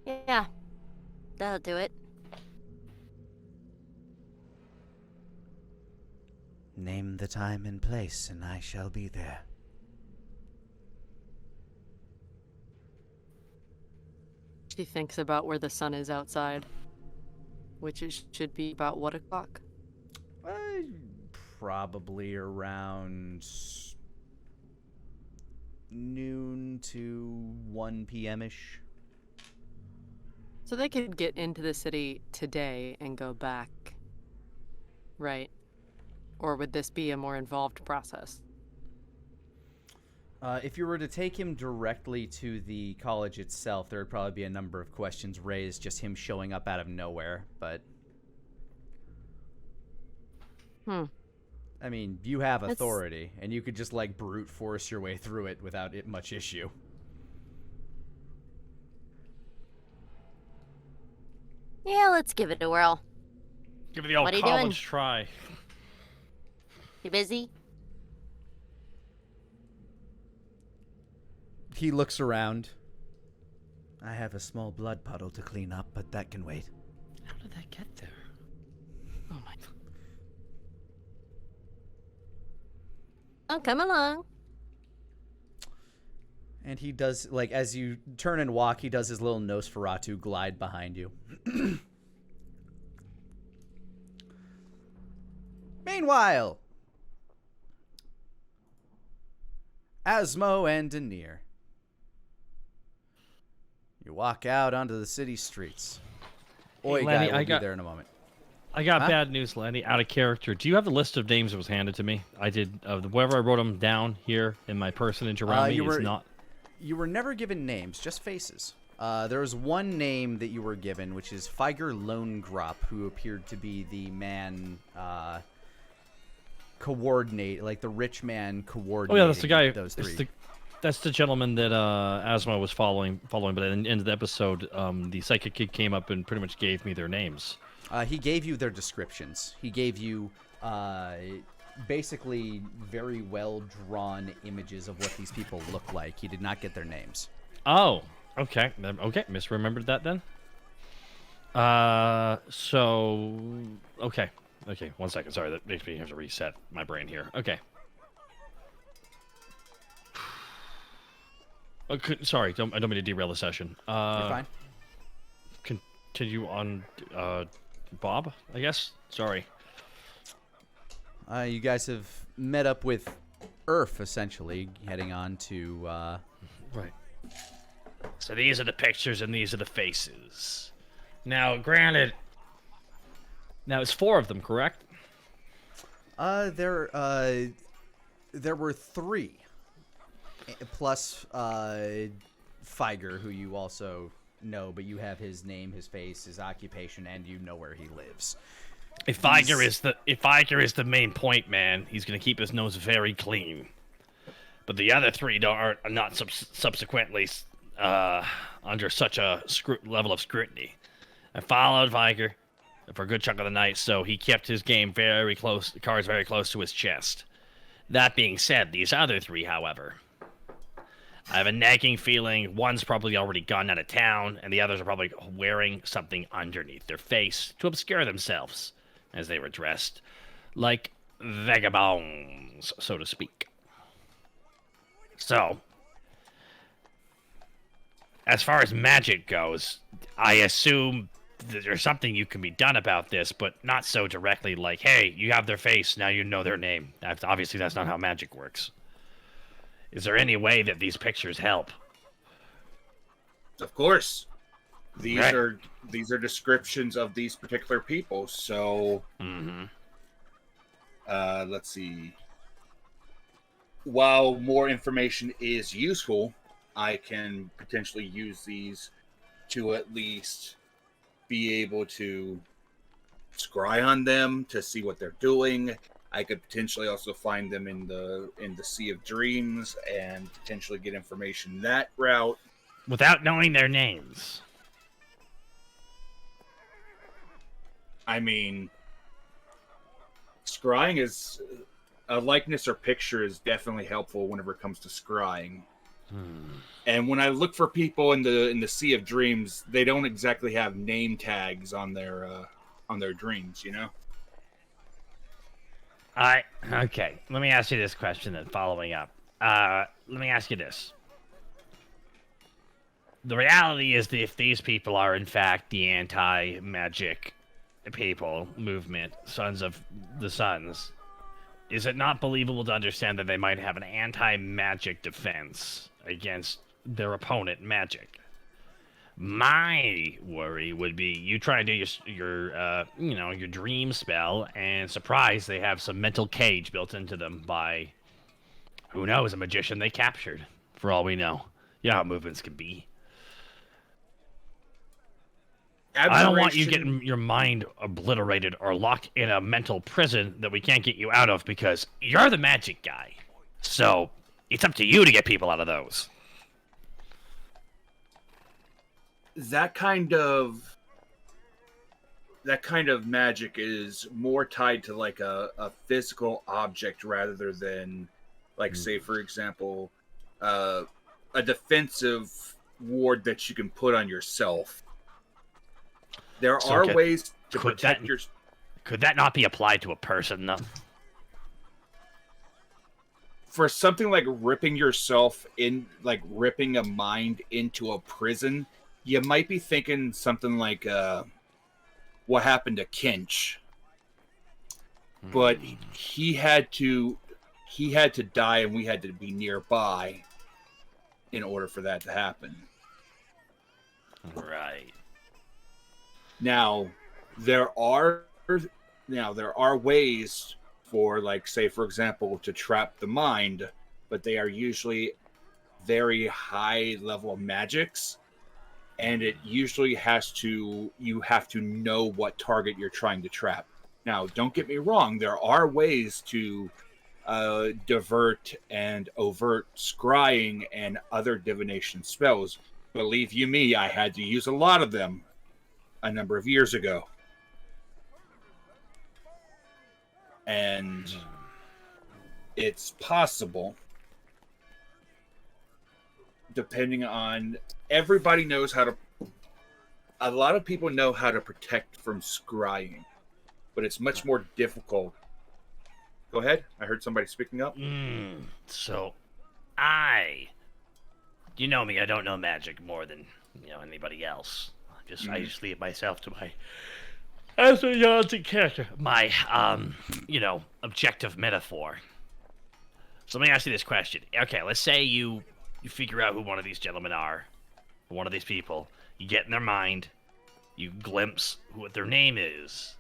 Yeah, that'll do it. Name the time and place, and I shall be there. She thinks about where the sun is outside. Which it should be about what o'clock? Probably around noon to 1 p.m.-ish. So they could get into the city today and go back, right? Or would this be a more involved process? If you were to take him directly to the college itself, there would probably be a number of questions raised, just him showing up out of nowhere, but... I mean, you have authority, and you could just, like, brute force your way through it without much issue. Yeah, let's give it a whirl. Give it the old What are you doing? college try. You busy? He looks around. I have a small blood puddle to clean up, but that can wait. How did that get there? Oh my. Oh, come along. And he does, like, as you turn and walk, he does his little Nosferatu glide behind you. Meanwhile, Asmo and Denir. You walk out onto the city streets. Oi, Lani, guy will be there in a moment. I got Huh? bad news, Lani. Out of character. Do you have the list of names that was handed to me? I did. Wherever I wrote them down here in my personage around me is not. You were never given names, just faces. There was one name that you were given, which is Figer Lonegrop, who appeared to be the man coordinate, like the rich man coordinating. Oh yeah, that's the guy. Those three. That's the gentleman that Asmo was following. But at the end of the episode, the psychic kid came up and pretty much gave me their names. He gave you their descriptions. He gave you basically very well-drawn images of what these people look like. He did not get their names. Oh, okay. Okay, misremembered that then. Okay. Okay, 1 second. Sorry, that makes me have to reset my brain here. Okay. Sorry, I don't mean to derail the session. You're fine. Continue on, Bob, I guess? Sorry. You guys have met up with Earth, essentially, heading on to... Right. So these are the pictures and these are the faces. Now, granted... Now, it's 4 of them, correct? There were 3. Plus, Figer, who you also know, but you have his name, his face, his occupation, and you know where he lives. If Iger is the main point man, he's gonna keep his nose very clean. But the other 3 are not subsequently under such a level of scrutiny. I followed Viger for a good chunk of the night, so he kept his game very close, the cards very close to his chest. That being said, these other 3, however, I have a nagging feeling one's probably already gone out of town, and the others are probably wearing something underneath their face to obscure themselves, as they were dressed, like vagabonds, so to speak. So, as far as magic goes, I assume that there's something you can be done about this, but not so directly like, hey, you have their face, now you know their name. Obviously, that's not how magic works. Is there any way that these pictures help? Of course. These Right. are descriptions of these particular people. So, let's see. While more information is useful, I can potentially use these to at least be able to scry on them to see what they're doing. I could potentially also find them in the Sea of Dreams and potentially get information that route. Without knowing their names. I mean, scrying is a likeness or picture is definitely helpful whenever it comes to scrying. And when I look for people in the Sea of Dreams, they don't exactly have name tags on their dreams, you know? Okay. Let me ask you this question then, following up. Let me ask you this. The reality is that if these people are in fact the anti-magic people movement, Sons of the Suns, is it not believable to understand that they might have an anti-magic defense against their opponent, magic? My worry would be you try to do your dream spell, and surprise, they have some mental cage built into them by, who knows, a magician they captured, for all we know. You know how movements can be. I don't want you getting your mind obliterated or locked in a mental prison that we can't get you out of because you're the magic guy. So, it's up to you to get people out of those. That kind of magic is more tied to like a physical object rather than like, say, for example, a defensive ward that you can put on yourself. There are ways to protect your... Could that not be applied to a person, though? for something like ripping yourself in, like ripping a mind into a prison, you might be thinking something like what happened to Kinch. But he had to die, and we had to be nearby in order for that to happen. Right. Now, there are ways for, like, say, for example, to trap the mind, but they are usually very high level magics, and it usually you have to know what target you're trying to trap. Now, don't get me wrong, there are ways to divert and overt scrying and other divination spells. Believe you me, I had to use a lot of them a number of years ago. And it's possible, depending on, everybody knows how to, a lot of people know how to protect from scrying, but it's much more difficult. Go ahead. I heard somebody speaking up. So, you know me, I don't know magic more than, anybody else. I just leave myself to my, as a Yonzi character, my, objective metaphor. So let me ask you this question. Okay, let's say you figure out who one of these gentlemen are, one of these people. You get in their mind, you glimpse what their name is.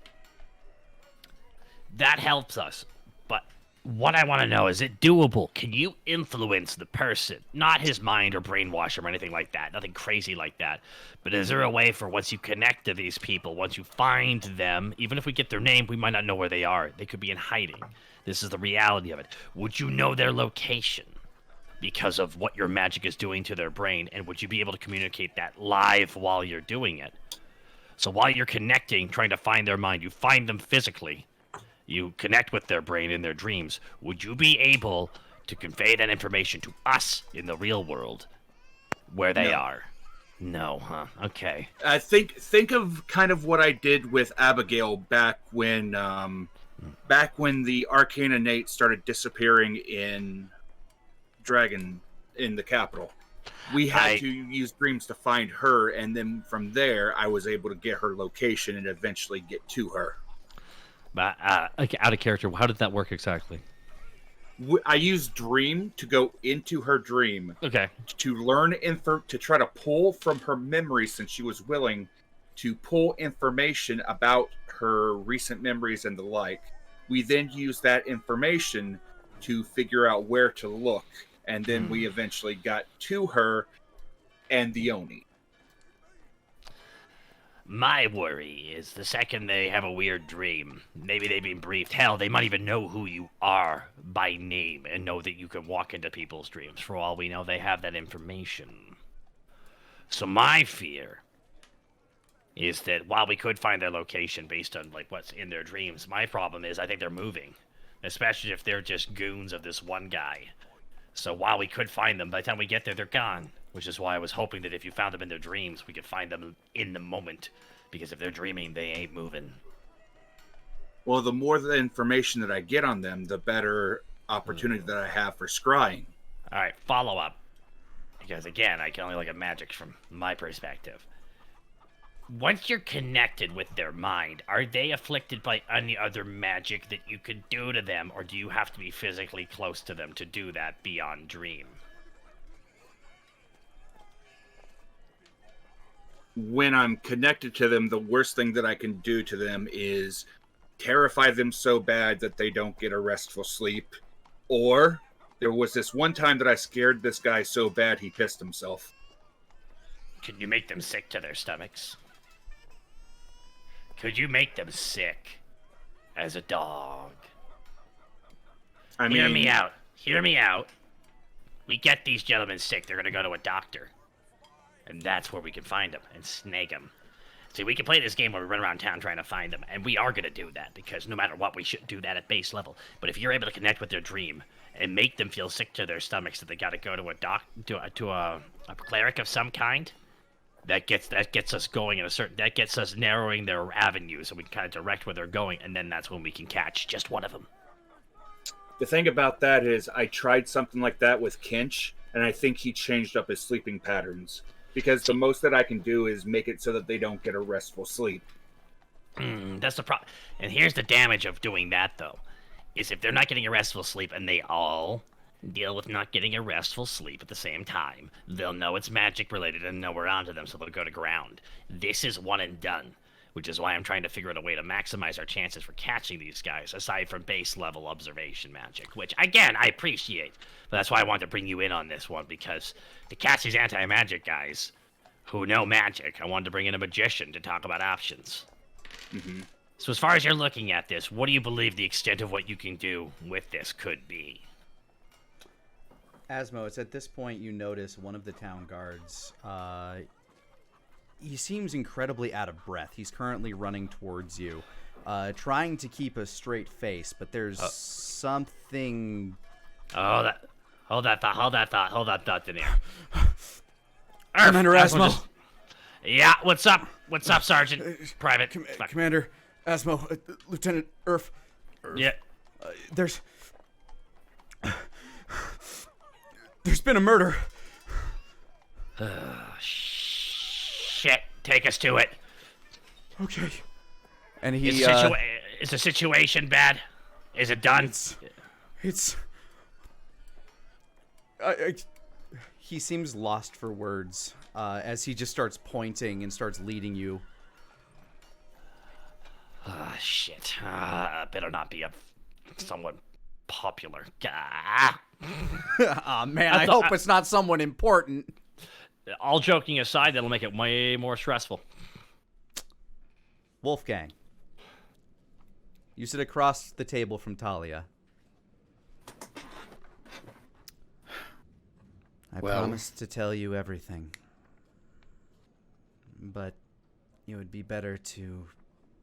That helps us. But what I want to know, is it doable? Can you influence the person? Not his mind or brainwash him or anything like that. Nothing crazy like that. But is there a way for, once you connect to these people, once you find them, even if we get their name, we might not know where they are. They could be in hiding. This is the reality of it. Would you know their location because of what your magic is doing to their brain? And would you be able to communicate that live while you're doing it? So while you're connecting, trying to find their mind, you find them physically. You connect with their brain in their dreams. Would you be able to convey that information to us in the real world where they are? No, huh? Okay. I think of kind of what I did with Abigail back when the Arcana Nate started disappearing in the capital. We had to use dreams to find her, and then from there I was able to get her location and eventually get to her. But out of character, how did that work exactly? I used dream to go into her dream. Okay. To learn to try to pull from her memory, since she was willing to pull information about her recent memories and the like. We then used that information to figure out where to look, and then we eventually got to her and the Oni. My worry is the second they have a weird dream, maybe they've been briefed. Hell, they might even know who you are by name and know that you can walk into people's dreams. For all we know, they have that information. So my fear is that while we could find their location based on like what's in their dreams, my problem is I think they're moving, especially if they're just goons of this one guy. So while we could find them, by the time we get there, they're gone. Which is why I was hoping that if you found them in their dreams, we could find them in the moment. Because if they're dreaming, they ain't moving. Well, the more the information that I get on them, the better opportunity that I have for scrying. All right, follow up. Because again, I can only look at magic from my perspective. Once you're connected with their mind, are they afflicted by any other magic that you could do to them? Or do you have to be physically close to them to do that beyond dream? When I'm connected to them, the worst thing that I can do to them is terrify them so bad that they don't get a restful sleep. Or there was this one time that I scared this guy so bad he pissed himself. Could you make them sick to their stomachs? Could you make them sick as a dog? Hear me out. Hear me out. We get these gentlemen sick, they're gonna go to a doctor. And that's where we can find them and snag them. See, we can play this game where we run around town trying to find them, and we are going to do that, because no matter what, we should do that at base level. But if you're able to connect with their dream and make them feel sick to their stomachs that they got to go to a cleric of some kind, that gets us going in that gets us narrowing their avenues, and we can kind of direct where they're going, and then that's when we can catch just one of them. The thing about that is I tried something like that with Kinch, and I think he changed up his sleeping patterns. Because the most that I can do is make it so that they don't get a restful sleep. That's the problem. And here's the damage of doing that, though, is if they're not getting a restful sleep and they all deal with not getting a restful sleep at the same time, they'll know it's magic related and know we're onto them, so they'll go to ground. This is one and done, which is why I'm trying to figure out a way to maximize our chances for catching these guys, aside from base level observation magic, which, again, I appreciate. But that's why I wanted to bring you in on this one, because to catch these anti-magic guys who know magic, I wanted to bring in a magician to talk about options. Mm-hmm. So as far as you're looking at this, what do you believe the extent of what you can do with this could be? Asmo, it's at this point you notice one of the town guards. He seems incredibly out of breath. He's currently running towards you, trying to keep a straight face, but there's something... Hold that thought, Denier. Commander Asmo! Yeah, what's up? What's up, Sergeant? Private. Commander Asmo, Lieutenant Erf. Yeah. There's been a murder. Shit. Take us to it. Okay. And he Is the situation bad? Is it done? He seems lost for words as he just starts pointing and starts leading you. Shit. Better not be someone popular. Aw, man, I hope it's not someone important. All joking aside, that'll make it way more stressful. Wolfgang. You sit across the table from Talia. I promised to tell you everything. But it would be better to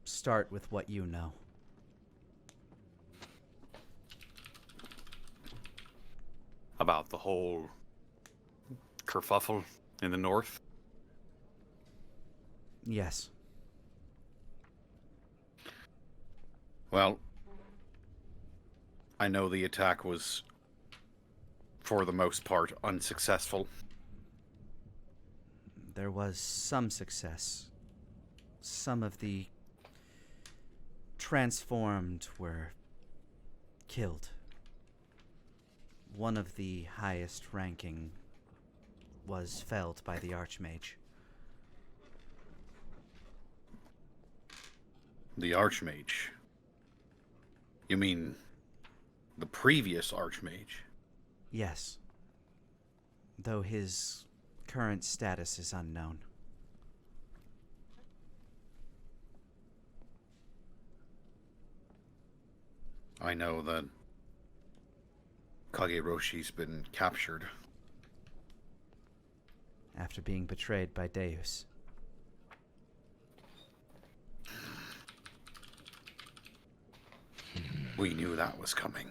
start with what you know. About the whole kerfuffle in the north? Yes. Well, I know the attack was, for the most part, unsuccessful. There was some success. Some of the transformed were killed. One of the highest ranking was felled by the Archmage. The Archmage? You mean the previous Archmage? Yes. Though his current status is unknown. I know that Kageroshi's been captured. After being betrayed by Deus. We knew that was coming.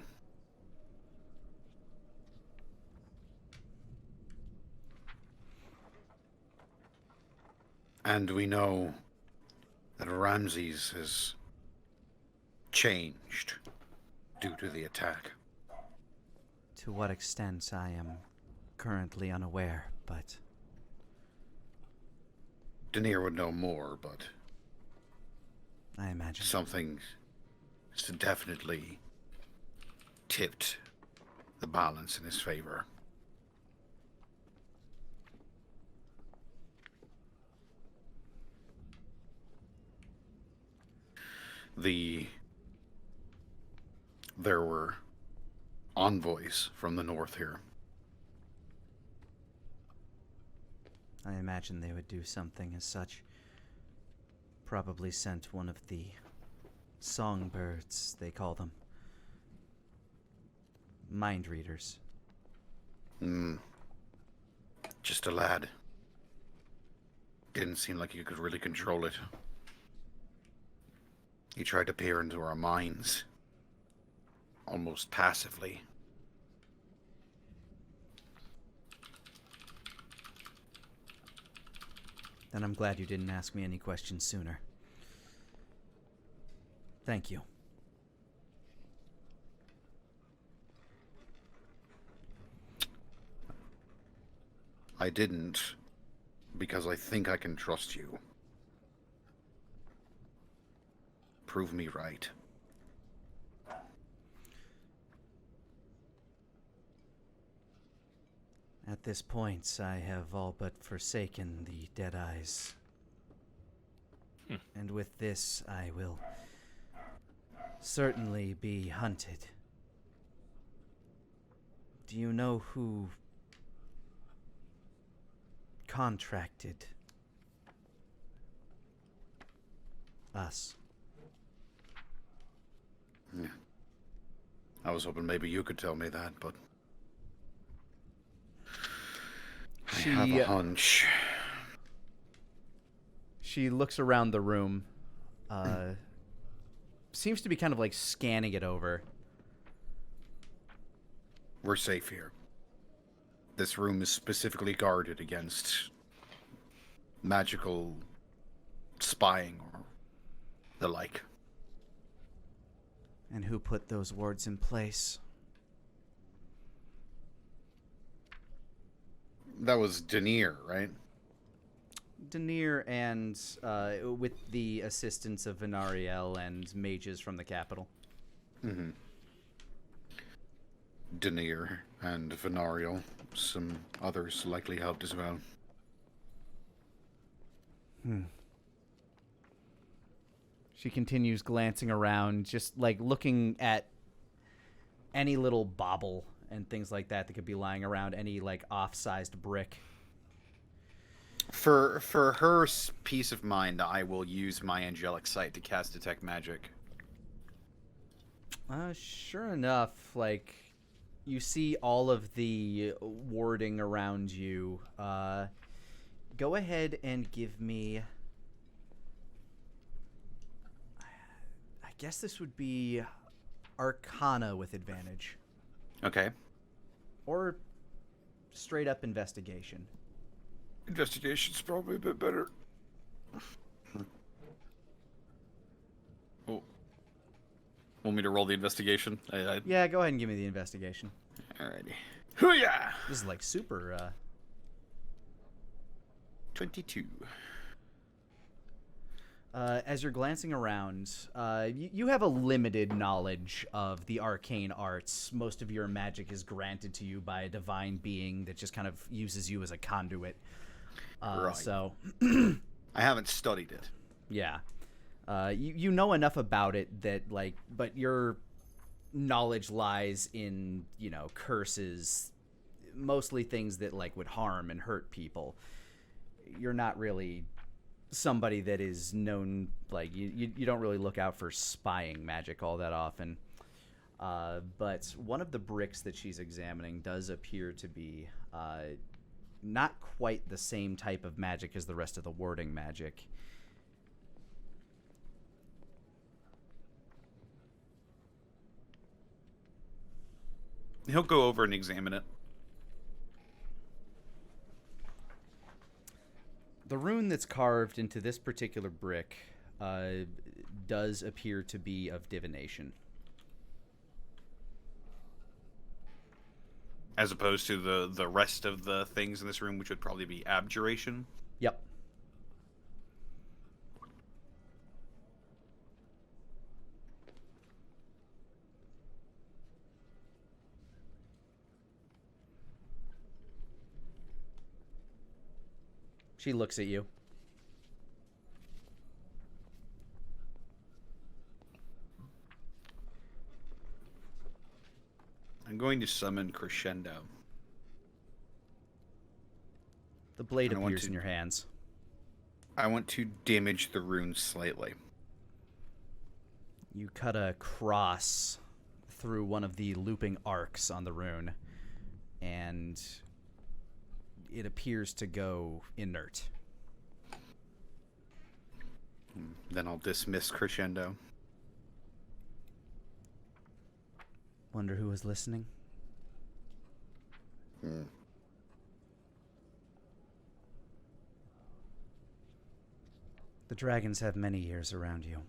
And we know that Ramses has changed due to the attack. To what extent I am currently unaware, but... Denier would know more, but... I imagine. Something has definitely tipped the balance in his favor. There were envoys from the north here. I imagine they would do something as such. Probably sent one of the songbirds, they call them. Mind readers. Just a lad. Didn't seem like you could really control it. He tried to peer into our minds. Almost passively. Then I'm glad you didn't ask me any questions sooner. Thank you. I didn't because I think I can trust you. Prove me right. At this point, I have all but forsaken the Deadeyes. And with this, I will certainly be hunted. Do you know who contracted us? Yeah. I was hoping maybe you could tell me that, but I have a hunch. She looks around the room, seems to be kind of like scanning it over. We're safe here. This room is specifically guarded against magical spying or the like. And who put those wards in place? That was Denier, right? Denier and with the assistance of Venariel and mages from the capital. Mm-hmm. Denier and Venariel. Some others likely helped as well. She continues glancing around, just like looking at any little bauble and things like that that could be lying around, any like off-sized brick. For her peace of mind, I will use my angelic sight to cast detect magic. Sure enough, like you see all of the warding around you. Go ahead and give me, I guess this would be Arcana with advantage. Okay. Or straight up investigation. Investigation's probably a bit better. Oh. Want me to roll the investigation? Yeah, go ahead and give me the investigation. Alrighty. Hoo-yah! This is like super, 22. As you're glancing around, you have a limited knowledge of the arcane arts. Most of your magic is granted to you by a divine being that just kind of uses you as a conduit. Right. So, I haven't studied it. yeah. You know enough about it that, like, but your knowledge lies in, you know, curses, mostly things that, like, would harm and hurt people. You're not really somebody that is known, like, you don't really look out for spying magic all that often. But one of the bricks that she's examining does appear to be not quite the same type of magic as the rest of the warding magic. He'll go over and examine it. The rune that's carved into this particular brick does appear to be of divination. As opposed to the rest of the things in this room, which would probably be abjuration. Yep. She looks at you. I'm going to summon Crescendo. The blade I want appears to- in your hands. I want to damage the rune slightly. You cut a cross through one of the looping arcs on the rune, and it appears to go inert. Then I'll dismiss Crescendo. Wonder who was listening? The dragons have many ears around you.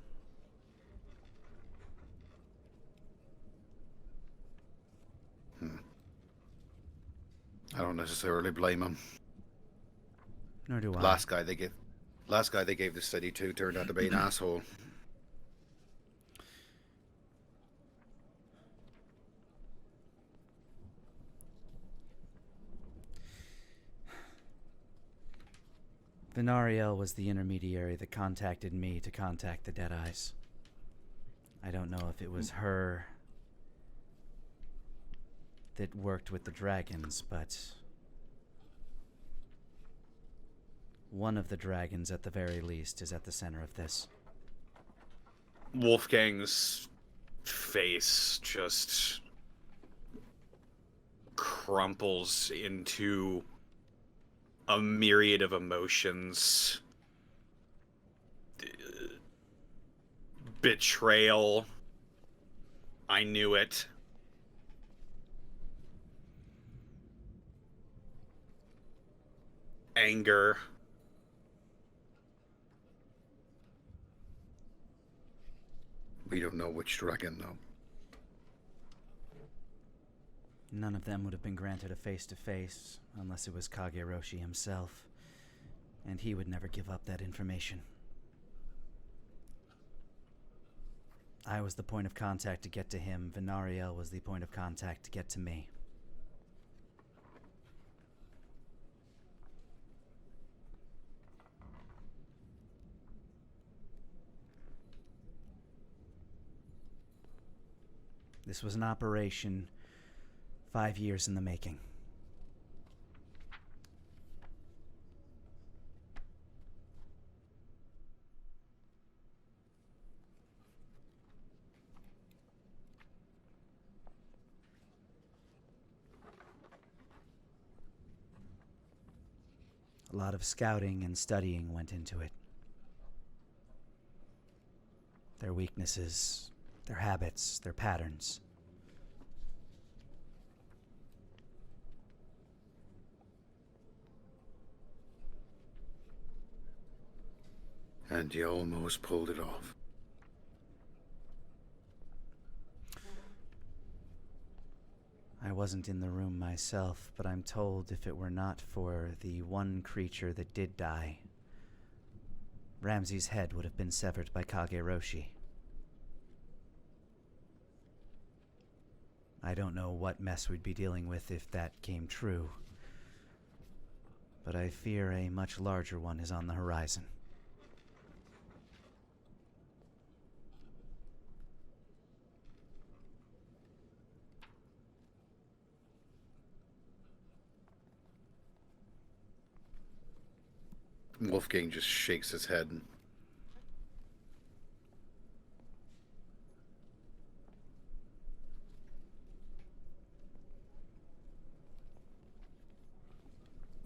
I don't necessarily blame him. Nor do I. Last guy they gave the city to turned out to be an asshole. Venariel was the intermediary that contacted me to contact the Deadeyes. I don't know if it was her that worked with the dragons, but one of the dragons, at the very least, is at the center of this. Wolfgang's face just crumples into a myriad of emotions. Betrayal. I knew it. Anger. We don't know which dragon, though. None of them would have been granted a face-to-face unless it was Kageroshi himself, and he would never give up that information. I was the point of contact to get to him. Venariel was the point of contact to get to me. This was an operation 5 years in the making. A lot of scouting and studying went into it. Their weaknesses, their habits, their patterns. And you almost pulled it off. I wasn't in the room myself, but I'm told if it were not for the one creature that did die, Ramsay's head would have been severed by Kageroshi. I don't know what mess we'd be dealing with if that came true, but I fear a much larger one is on the horizon. Wolfgang just shakes his head.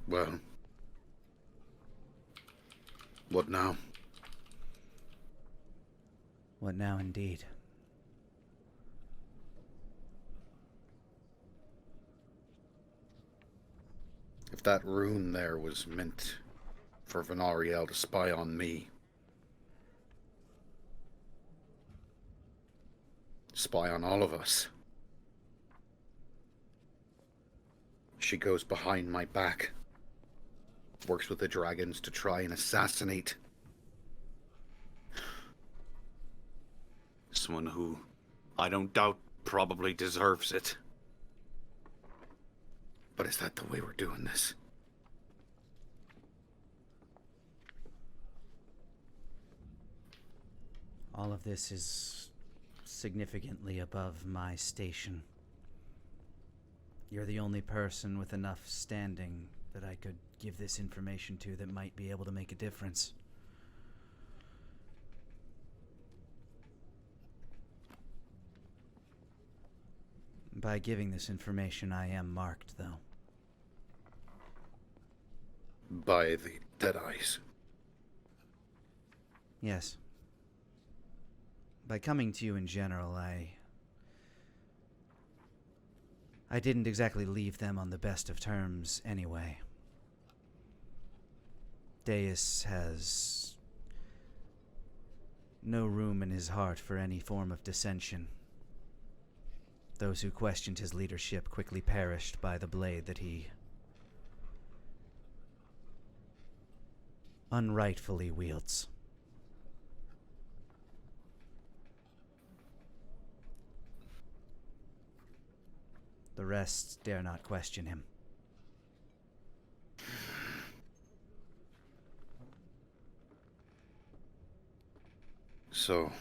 Well, what now? What now, indeed? If that rune there was meant for Venariel to spy on me, spy on all of us, she goes behind my back, works with the dragons to try and assassinate someone who I don't doubt probably deserves it. But is that the way we're doing this? All of this is significantly above my station. You're the only person with enough standing that I could give this information to that might be able to make a difference. By giving this information, I am marked, though. By the Deadeyes. Yes. By coming to you in general, I didn't exactly leave them on the best of terms anyway. Deus has no room in his heart for any form of dissension. Those who questioned his leadership quickly perished by the blade that he unrightfully wields. The rest dare not question him. So,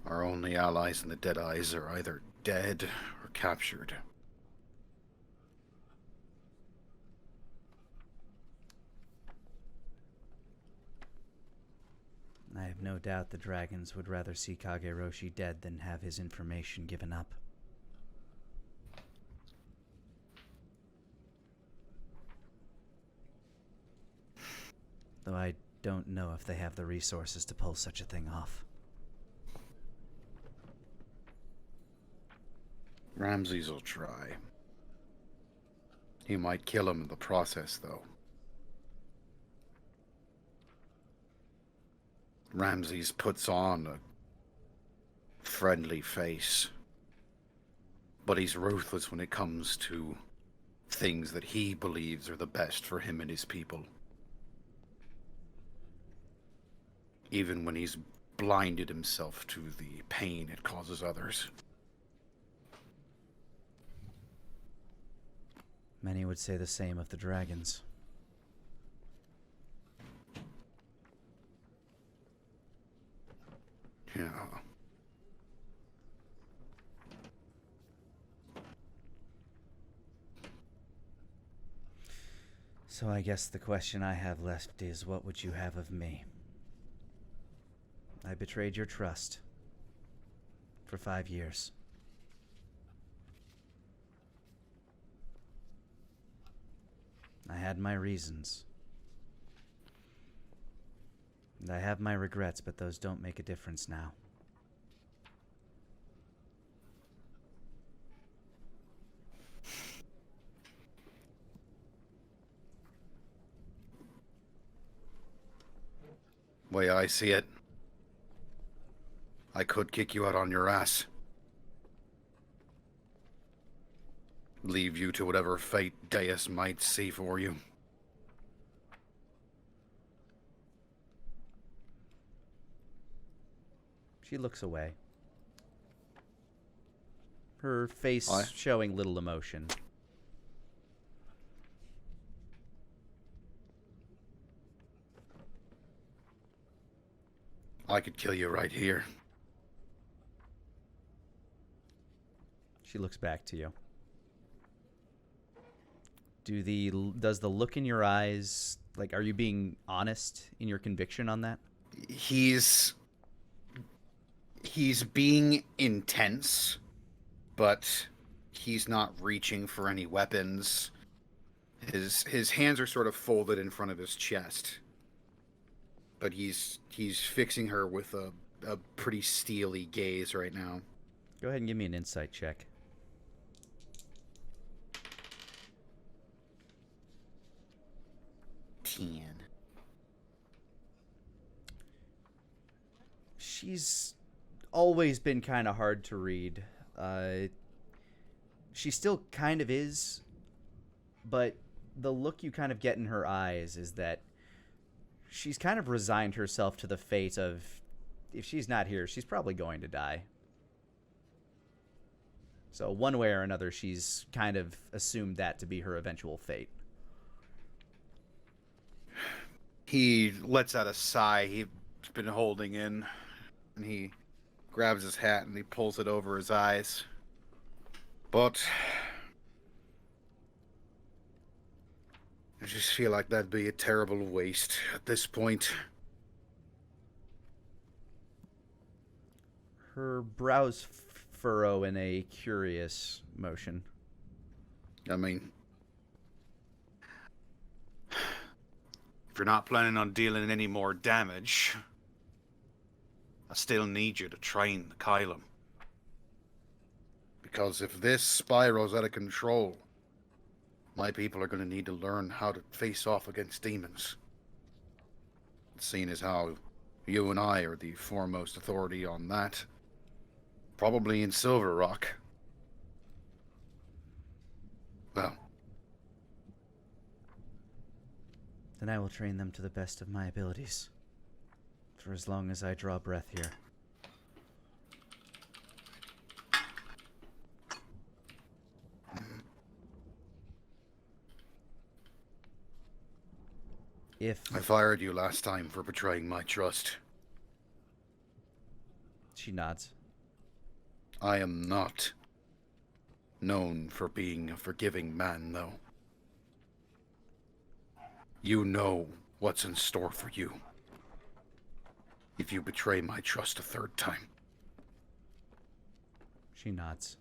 our only allies in the Deadeyes are either dead or captured. I have no doubt the dragons would rather see Kageroshi dead than have his information given up. Though I don't know if they have the resources to pull such a thing off. Ramses will try. He might kill him in the process, though. Ramses puts on a friendly face, but he's ruthless when it comes to things that he believes are the best for him and his people. Even when he's blinded himself to the pain it causes others. Many would say the same of the dragons. Yeah. So I guess the question I have left is, what would you have of me? I betrayed your trust for 5 years. I had my reasons. And I have my regrets, but those don't make a difference now. Way I see it, I could kick you out on your ass. Leave you to whatever fate Deus might see for you. She looks away. Her face Why? showing little emotion. I could kill you right here. She looks back to you. Does the look in your eyes, like, are you being honest in your conviction on that? He's being intense, but he's not reaching for any weapons. His hands are sort of folded in front of his chest. But he's fixing her with a pretty steely gaze right now. Go ahead and give me an insight check. She's always been kind of hard to read. She still kind of is, but the look you kind of get in her eyes is that she's kind of resigned herself to the fate of, if she's not here, she's probably going to die. So one way or another, she's kind of assumed that to be her eventual fate. He lets out a sigh he's been holding in, and he grabs his hat and he pulls it over his eyes. But I just feel like that'd be a terrible waste at this point. Her brows furrow in a curious motion. I mean, if you're not planning on dealing any more damage, I still need you to train the Kylum. Because if this spirals out of control, my people are going to need to learn how to face off against demons. Seeing as how you and I are the foremost authority on that, probably in Silver Rock. Well, Then I will train them to the best of my abilities. For as long as I draw breath here. If I fired you last time for betraying my trust. she nods. I am not known for being a forgiving man, though. You know what's in store for you if you betray my trust a third time. She nods.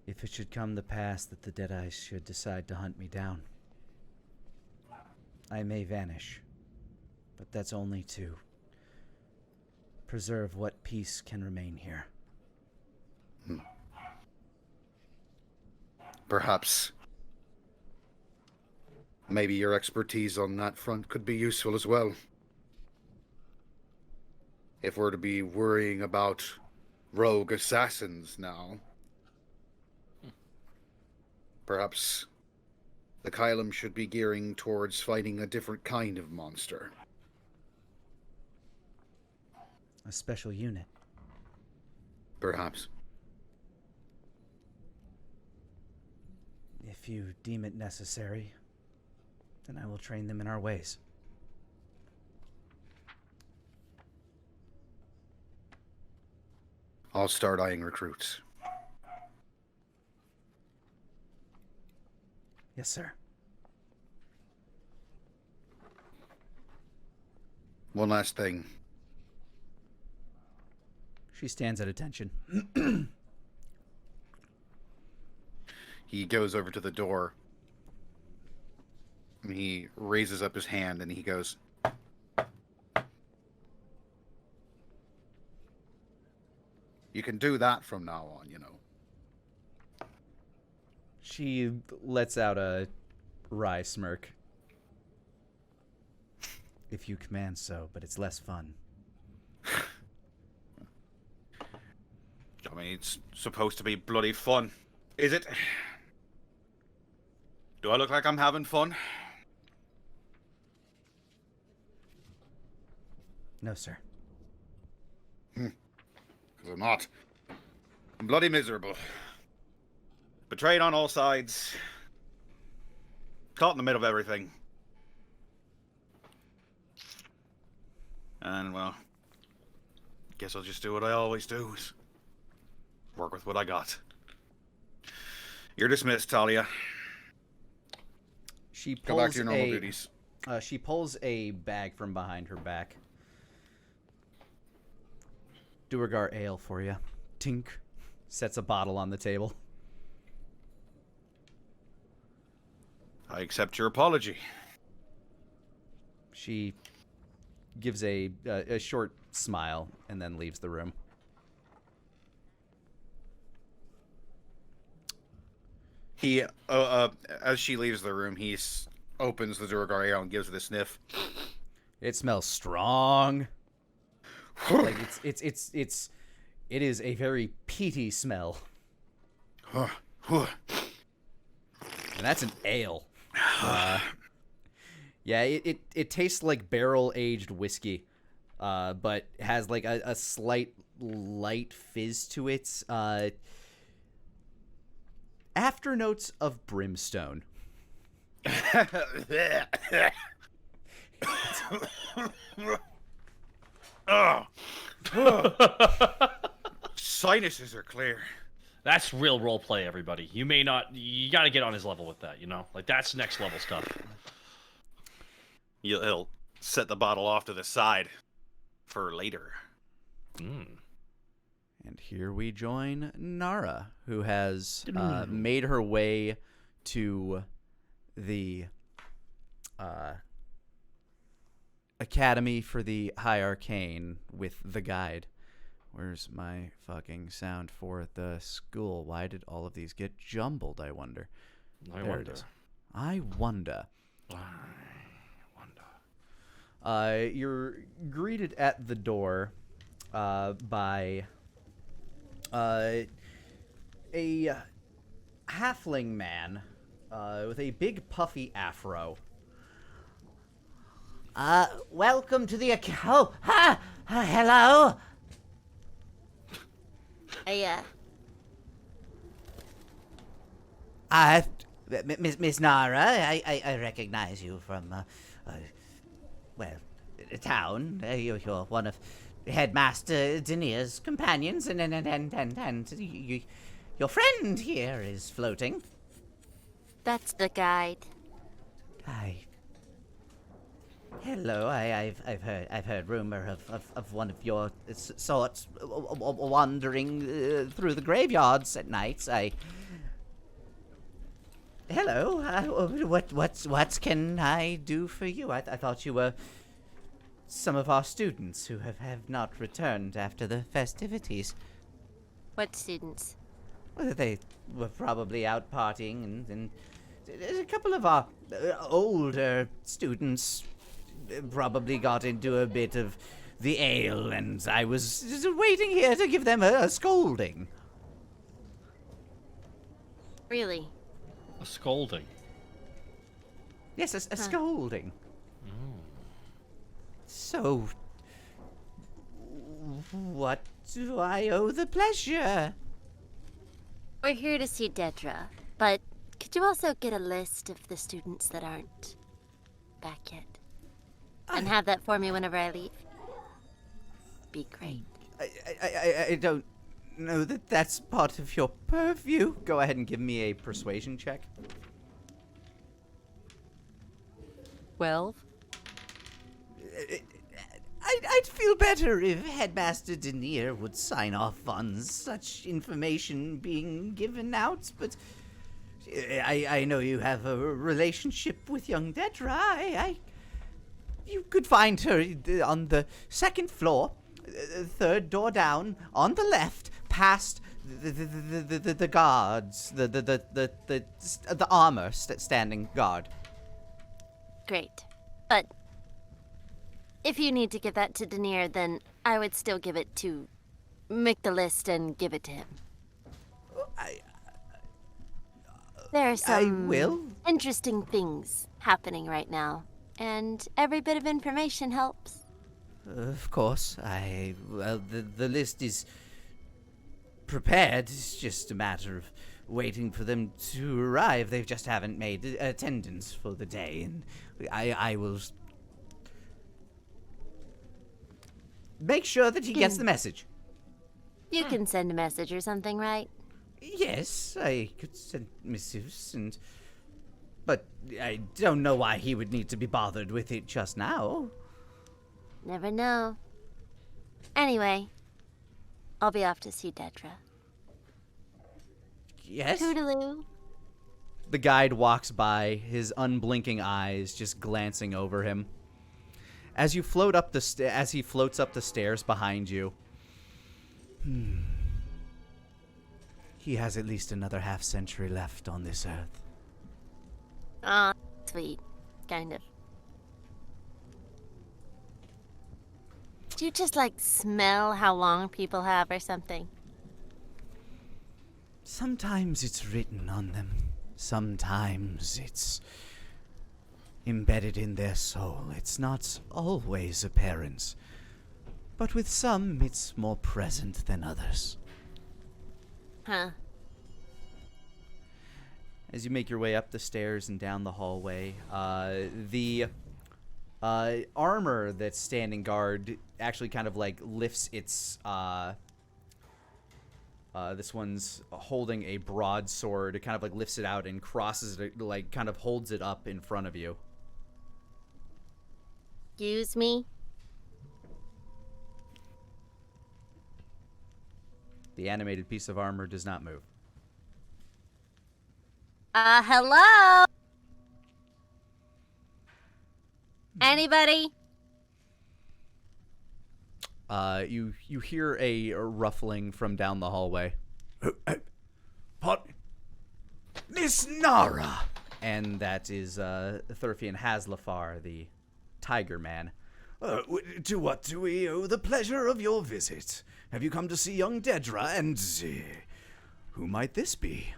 If it should come to pass that the Deadeyes should decide to hunt me down, I may vanish, but that's only to preserve what peace can remain here. Perhaps. Maybe your expertise on that front could be useful as well. If we're to be worrying about rogue assassins now, perhaps the Kylum should be gearing towards fighting a different kind of monster. A special unit. Perhaps. If you deem it necessary, then I will train them in our ways. I'll start eyeing recruits. Yes, sir. One last thing. She stands at attention. He goes over to the door. And he raises up his hand and he goes, "You can do that from now on, you know." She lets out a wry smirk. If you command so, but it's less fun. I mean, it's supposed to be bloody fun. Is it? Do I look like I'm having fun? No, sir. Because I'm not. I'm bloody miserable. Betrayed on all sides. Caught in the middle of everything. And, well, guess I'll just do what I always do. Is work with what I got. You're dismissed, Talia. She Go back pulls to your normal duties. She pulls a bag from behind her back. Duergar ale for you. Tink. Sets a bottle on the table. I accept your apology. She gives a short smile and then leaves the room. He, as she leaves the room, he opens the Duergar ale and gives it a sniff. It smells strong. Like it is a very peaty smell. And that's an ale. Yeah, it tastes like barrel-aged whiskey, but has like a slight light fizz to it. Afternotes of brimstone. Sinuses are clear. That's real role play, everybody. You gotta get on his level with that, you know? Like, that's next level stuff. He'll set the bottle off to the side for later. And here we join Nara, who has made her way to the Academy for the High Arcane with the guide. Where's my fucking sound for the school? Why did all of these get jumbled, I wonder? There it is. I wonder. You're greeted at the door by a halfling man with a big puffy afro. Welcome to the hello. Miss Nara, I recognize you from, town. You're one of Headmaster Denier's companions, and your friend here is floating. That's the guide. Hello, I've heard rumor of one of your sorts wandering through the graveyards at nights. Hello, what can I do for you? I thought you were some of our students who have not returned after the festivities. What students? Well, they were probably out partying, and a couple of our older students probably got into a bit of the ale, and I was just waiting here to give them a scolding. Really? A scolding. Yes, a scolding. So, what do I owe the pleasure? We're here to see Dedra, but could you also get a list of the students that aren't back yet? And have that for me whenever I leave? Be great. I don't know that that's part of your purview. Go ahead and give me a persuasion check. 12? I'd feel better if Headmaster Denier would sign off on such information being given out, but I know you have a relationship with young Dedra. You could find her on the second floor, third door down, on the left, past the guards, the armor standing guard. Great. But if you need to give that to Denier, then I would still give it to... make the list and give it to him. There are some interesting things happening right now, and every bit of information helps. Of course, the list is prepared. It's just a matter of waiting for them to arrive. They just haven't made attendance for the day, and I will make sure that he gets the message. You can send a message or something, right? Yes, I could send missives, but I don't know why he would need to be bothered with it just now. Never know. Anyway, I'll be off to see Dedra. Yes? Toodaloo. The guide walks by, his unblinking eyes just glancing over him. As you float up as he floats up the stairs behind you. He has at least another half-century left on this earth. Aw, sweet. Kind of. Do you just, smell how long people have or something? Sometimes it's written on them. Sometimes it's embedded in their soul. It's not always apparent. But with some, it's more present than others. Huh. As you make your way up the stairs and down the hallway, the armor that's standing guard actually kind of lifts its this one's holding a broadsword. It kind of lifts it out and crosses it, kind of holds it up in front of you. Excuse me? The animated piece of armor does not move. Hello? Anybody? You hear a ruffling from down the hallway. What? Miss Nara! And that is Thurfian Haslafar, the Tiger Man. To what do we owe the pleasure of your visit? Have you come to see young Dedra, and who might this be?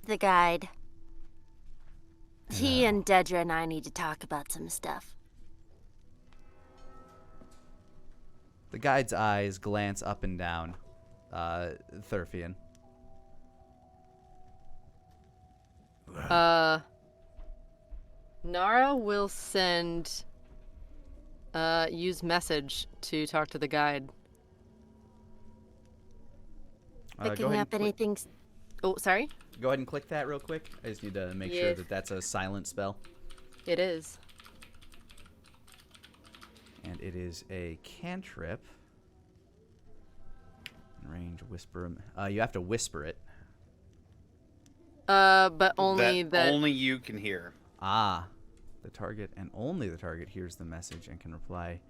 The guide. He and Dedra and I need to talk about some stuff. The guide's eyes glance up and down. Thurfian. Nara will send use message to talk to the guide. Picking up anything. Oh, sorry? Go ahead and click that real quick. I just need to make sure that that's a silent spell. It is. And it is a cantrip. Range whisper. You have to whisper it. But only that only you can hear. Ah. The target and only the target hears the message and can reply.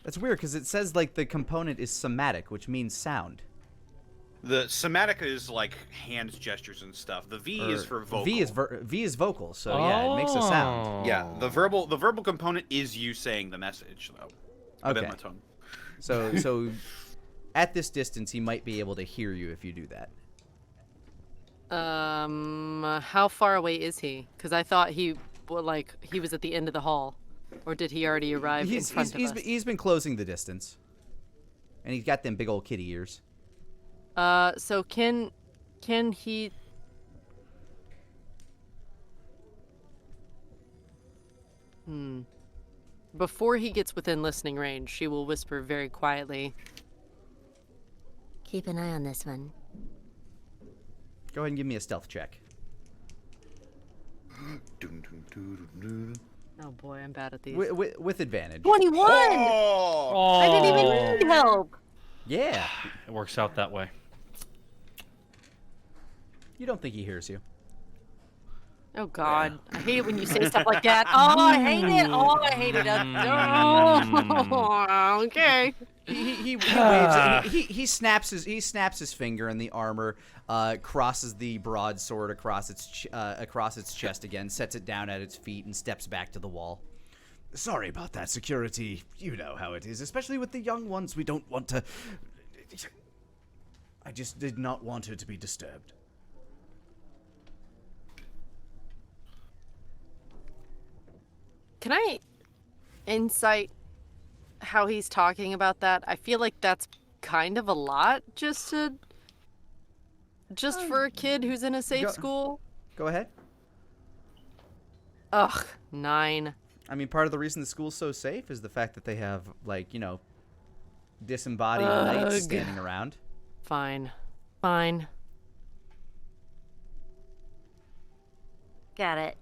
That's weird because it says like the component is somatic, which means sound. The somatic is like hands gestures and stuff. The V is for vocal. V is vocal, so yeah, it makes a sound. Yeah, the verbal component is you saying the message though. I bit my tongue. So at this distance, he might be able to hear you if you do that. How far away is he? Because I thought he was at the end of the hall, or did he already arrive in front of us? He's been closing the distance, and he's got them big old kitty ears. So can he? Before he gets within listening range, she will whisper very quietly. Keep an eye on this one. Go ahead and give me a stealth check. Oh boy, I'm bad at these. With advantage. 21! Oh. I didn't even need help. Yeah. It works out that way. You don't think he hears you? Oh God, I hate it when you say stuff like that. Oh, I hate it. Oh, I hate it. Oh, okay. He waves. He snaps his finger, and the armor crosses the broadsword across its chest again, sets it down at its feet, and steps back to the wall. Sorry about that, security. You know how it is, especially with the young ones. We don't want to. I just did not want her to be disturbed. Can I insight how he's talking about that? I feel like that's kind of a lot just for a kid who's in a safe school. Go ahead. Ugh, 9. I mean, part of the reason the school's so safe is the fact that they have, like, disembodied knights standing around. Fine. Got it.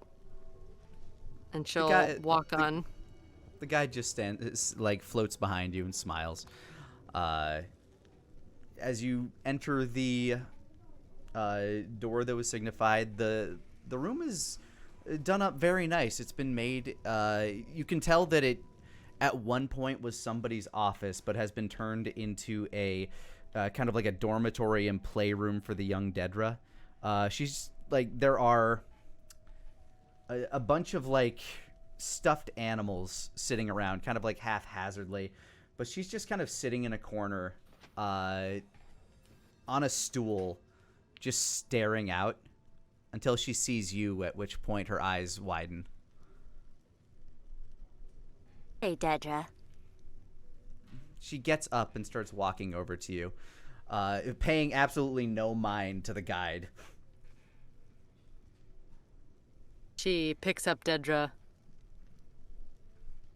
And she'll walk on. The guy just floats behind you and smiles. As you enter the door that was signified, the room is done up very nice. It's been made. You can tell that it at one point was somebody's office, but has been turned into a kind of like a dormitory and playroom for the young Dedra. She's like, there are a bunch of like stuffed animals sitting around, kind of like haphazardly, but she's just kind of sitting in a corner on a stool, just staring out until she sees you, at which point her eyes widen. Hey, Dedra. She gets up and starts walking over to you, paying absolutely no mind to the guide. She picks up Dedra.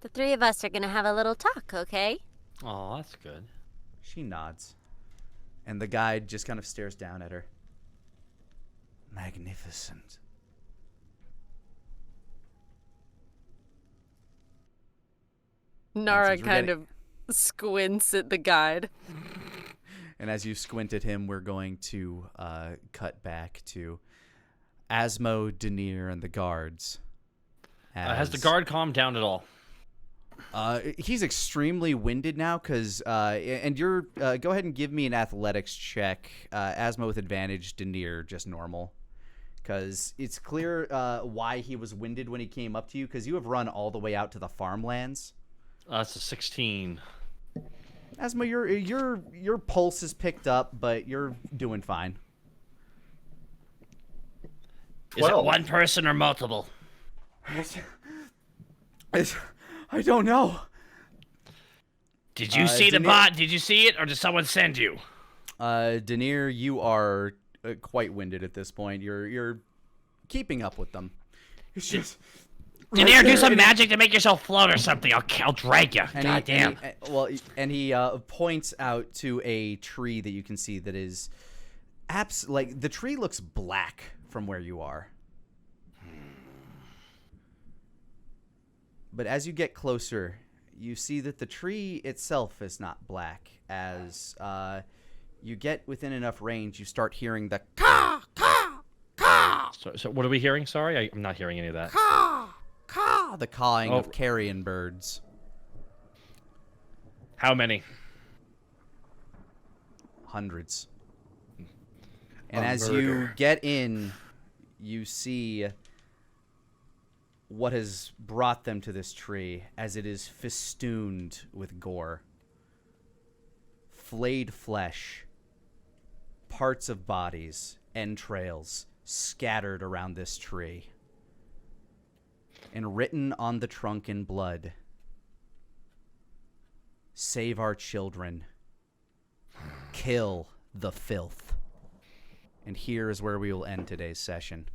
The three of us are gonna have a little talk, okay? Oh, that's good. She nods, and the guide just kind of stares down at her. Magnificent. Nara kind of squints at the guide. And as you squint at him, we're going to cut back to Asmo, Denier, and the guards. Has the guard calmed down at all? He's extremely winded now, because and you're go ahead and give me an athletics check. Asmo with advantage, Denier just normal, because it's clear why he was winded when he came up to you, because you have run all the way out to the farmlands. That's a 16. Asmo, your pulse is picked up, but you're doing fine. Is it one person or multiple? I don't know. Did you see the bot? Did you see it, or did someone send you? Denier, you are quite winded at this point. You're keeping up with them. It's just Denier, do some magic to make yourself float or something. I'll drag you. Goddamn. And he points out to a tree that you can see that is like the tree looks black from where you are. But as you get closer, you see that the tree itself is not black. As you get within enough range, you start hearing the caw, caw, caw. So what are we hearing? Sorry, I'm not hearing any of that. Caw, caw, the cawing of carrion birds. How many? Hundreds. And as you get in, you see what has brought them to this tree, as it is festooned with gore. Flayed flesh, parts of bodies, entrails scattered around this tree. And written on the trunk in blood, "Save our children. Kill the filth." And here is where we will end today's session.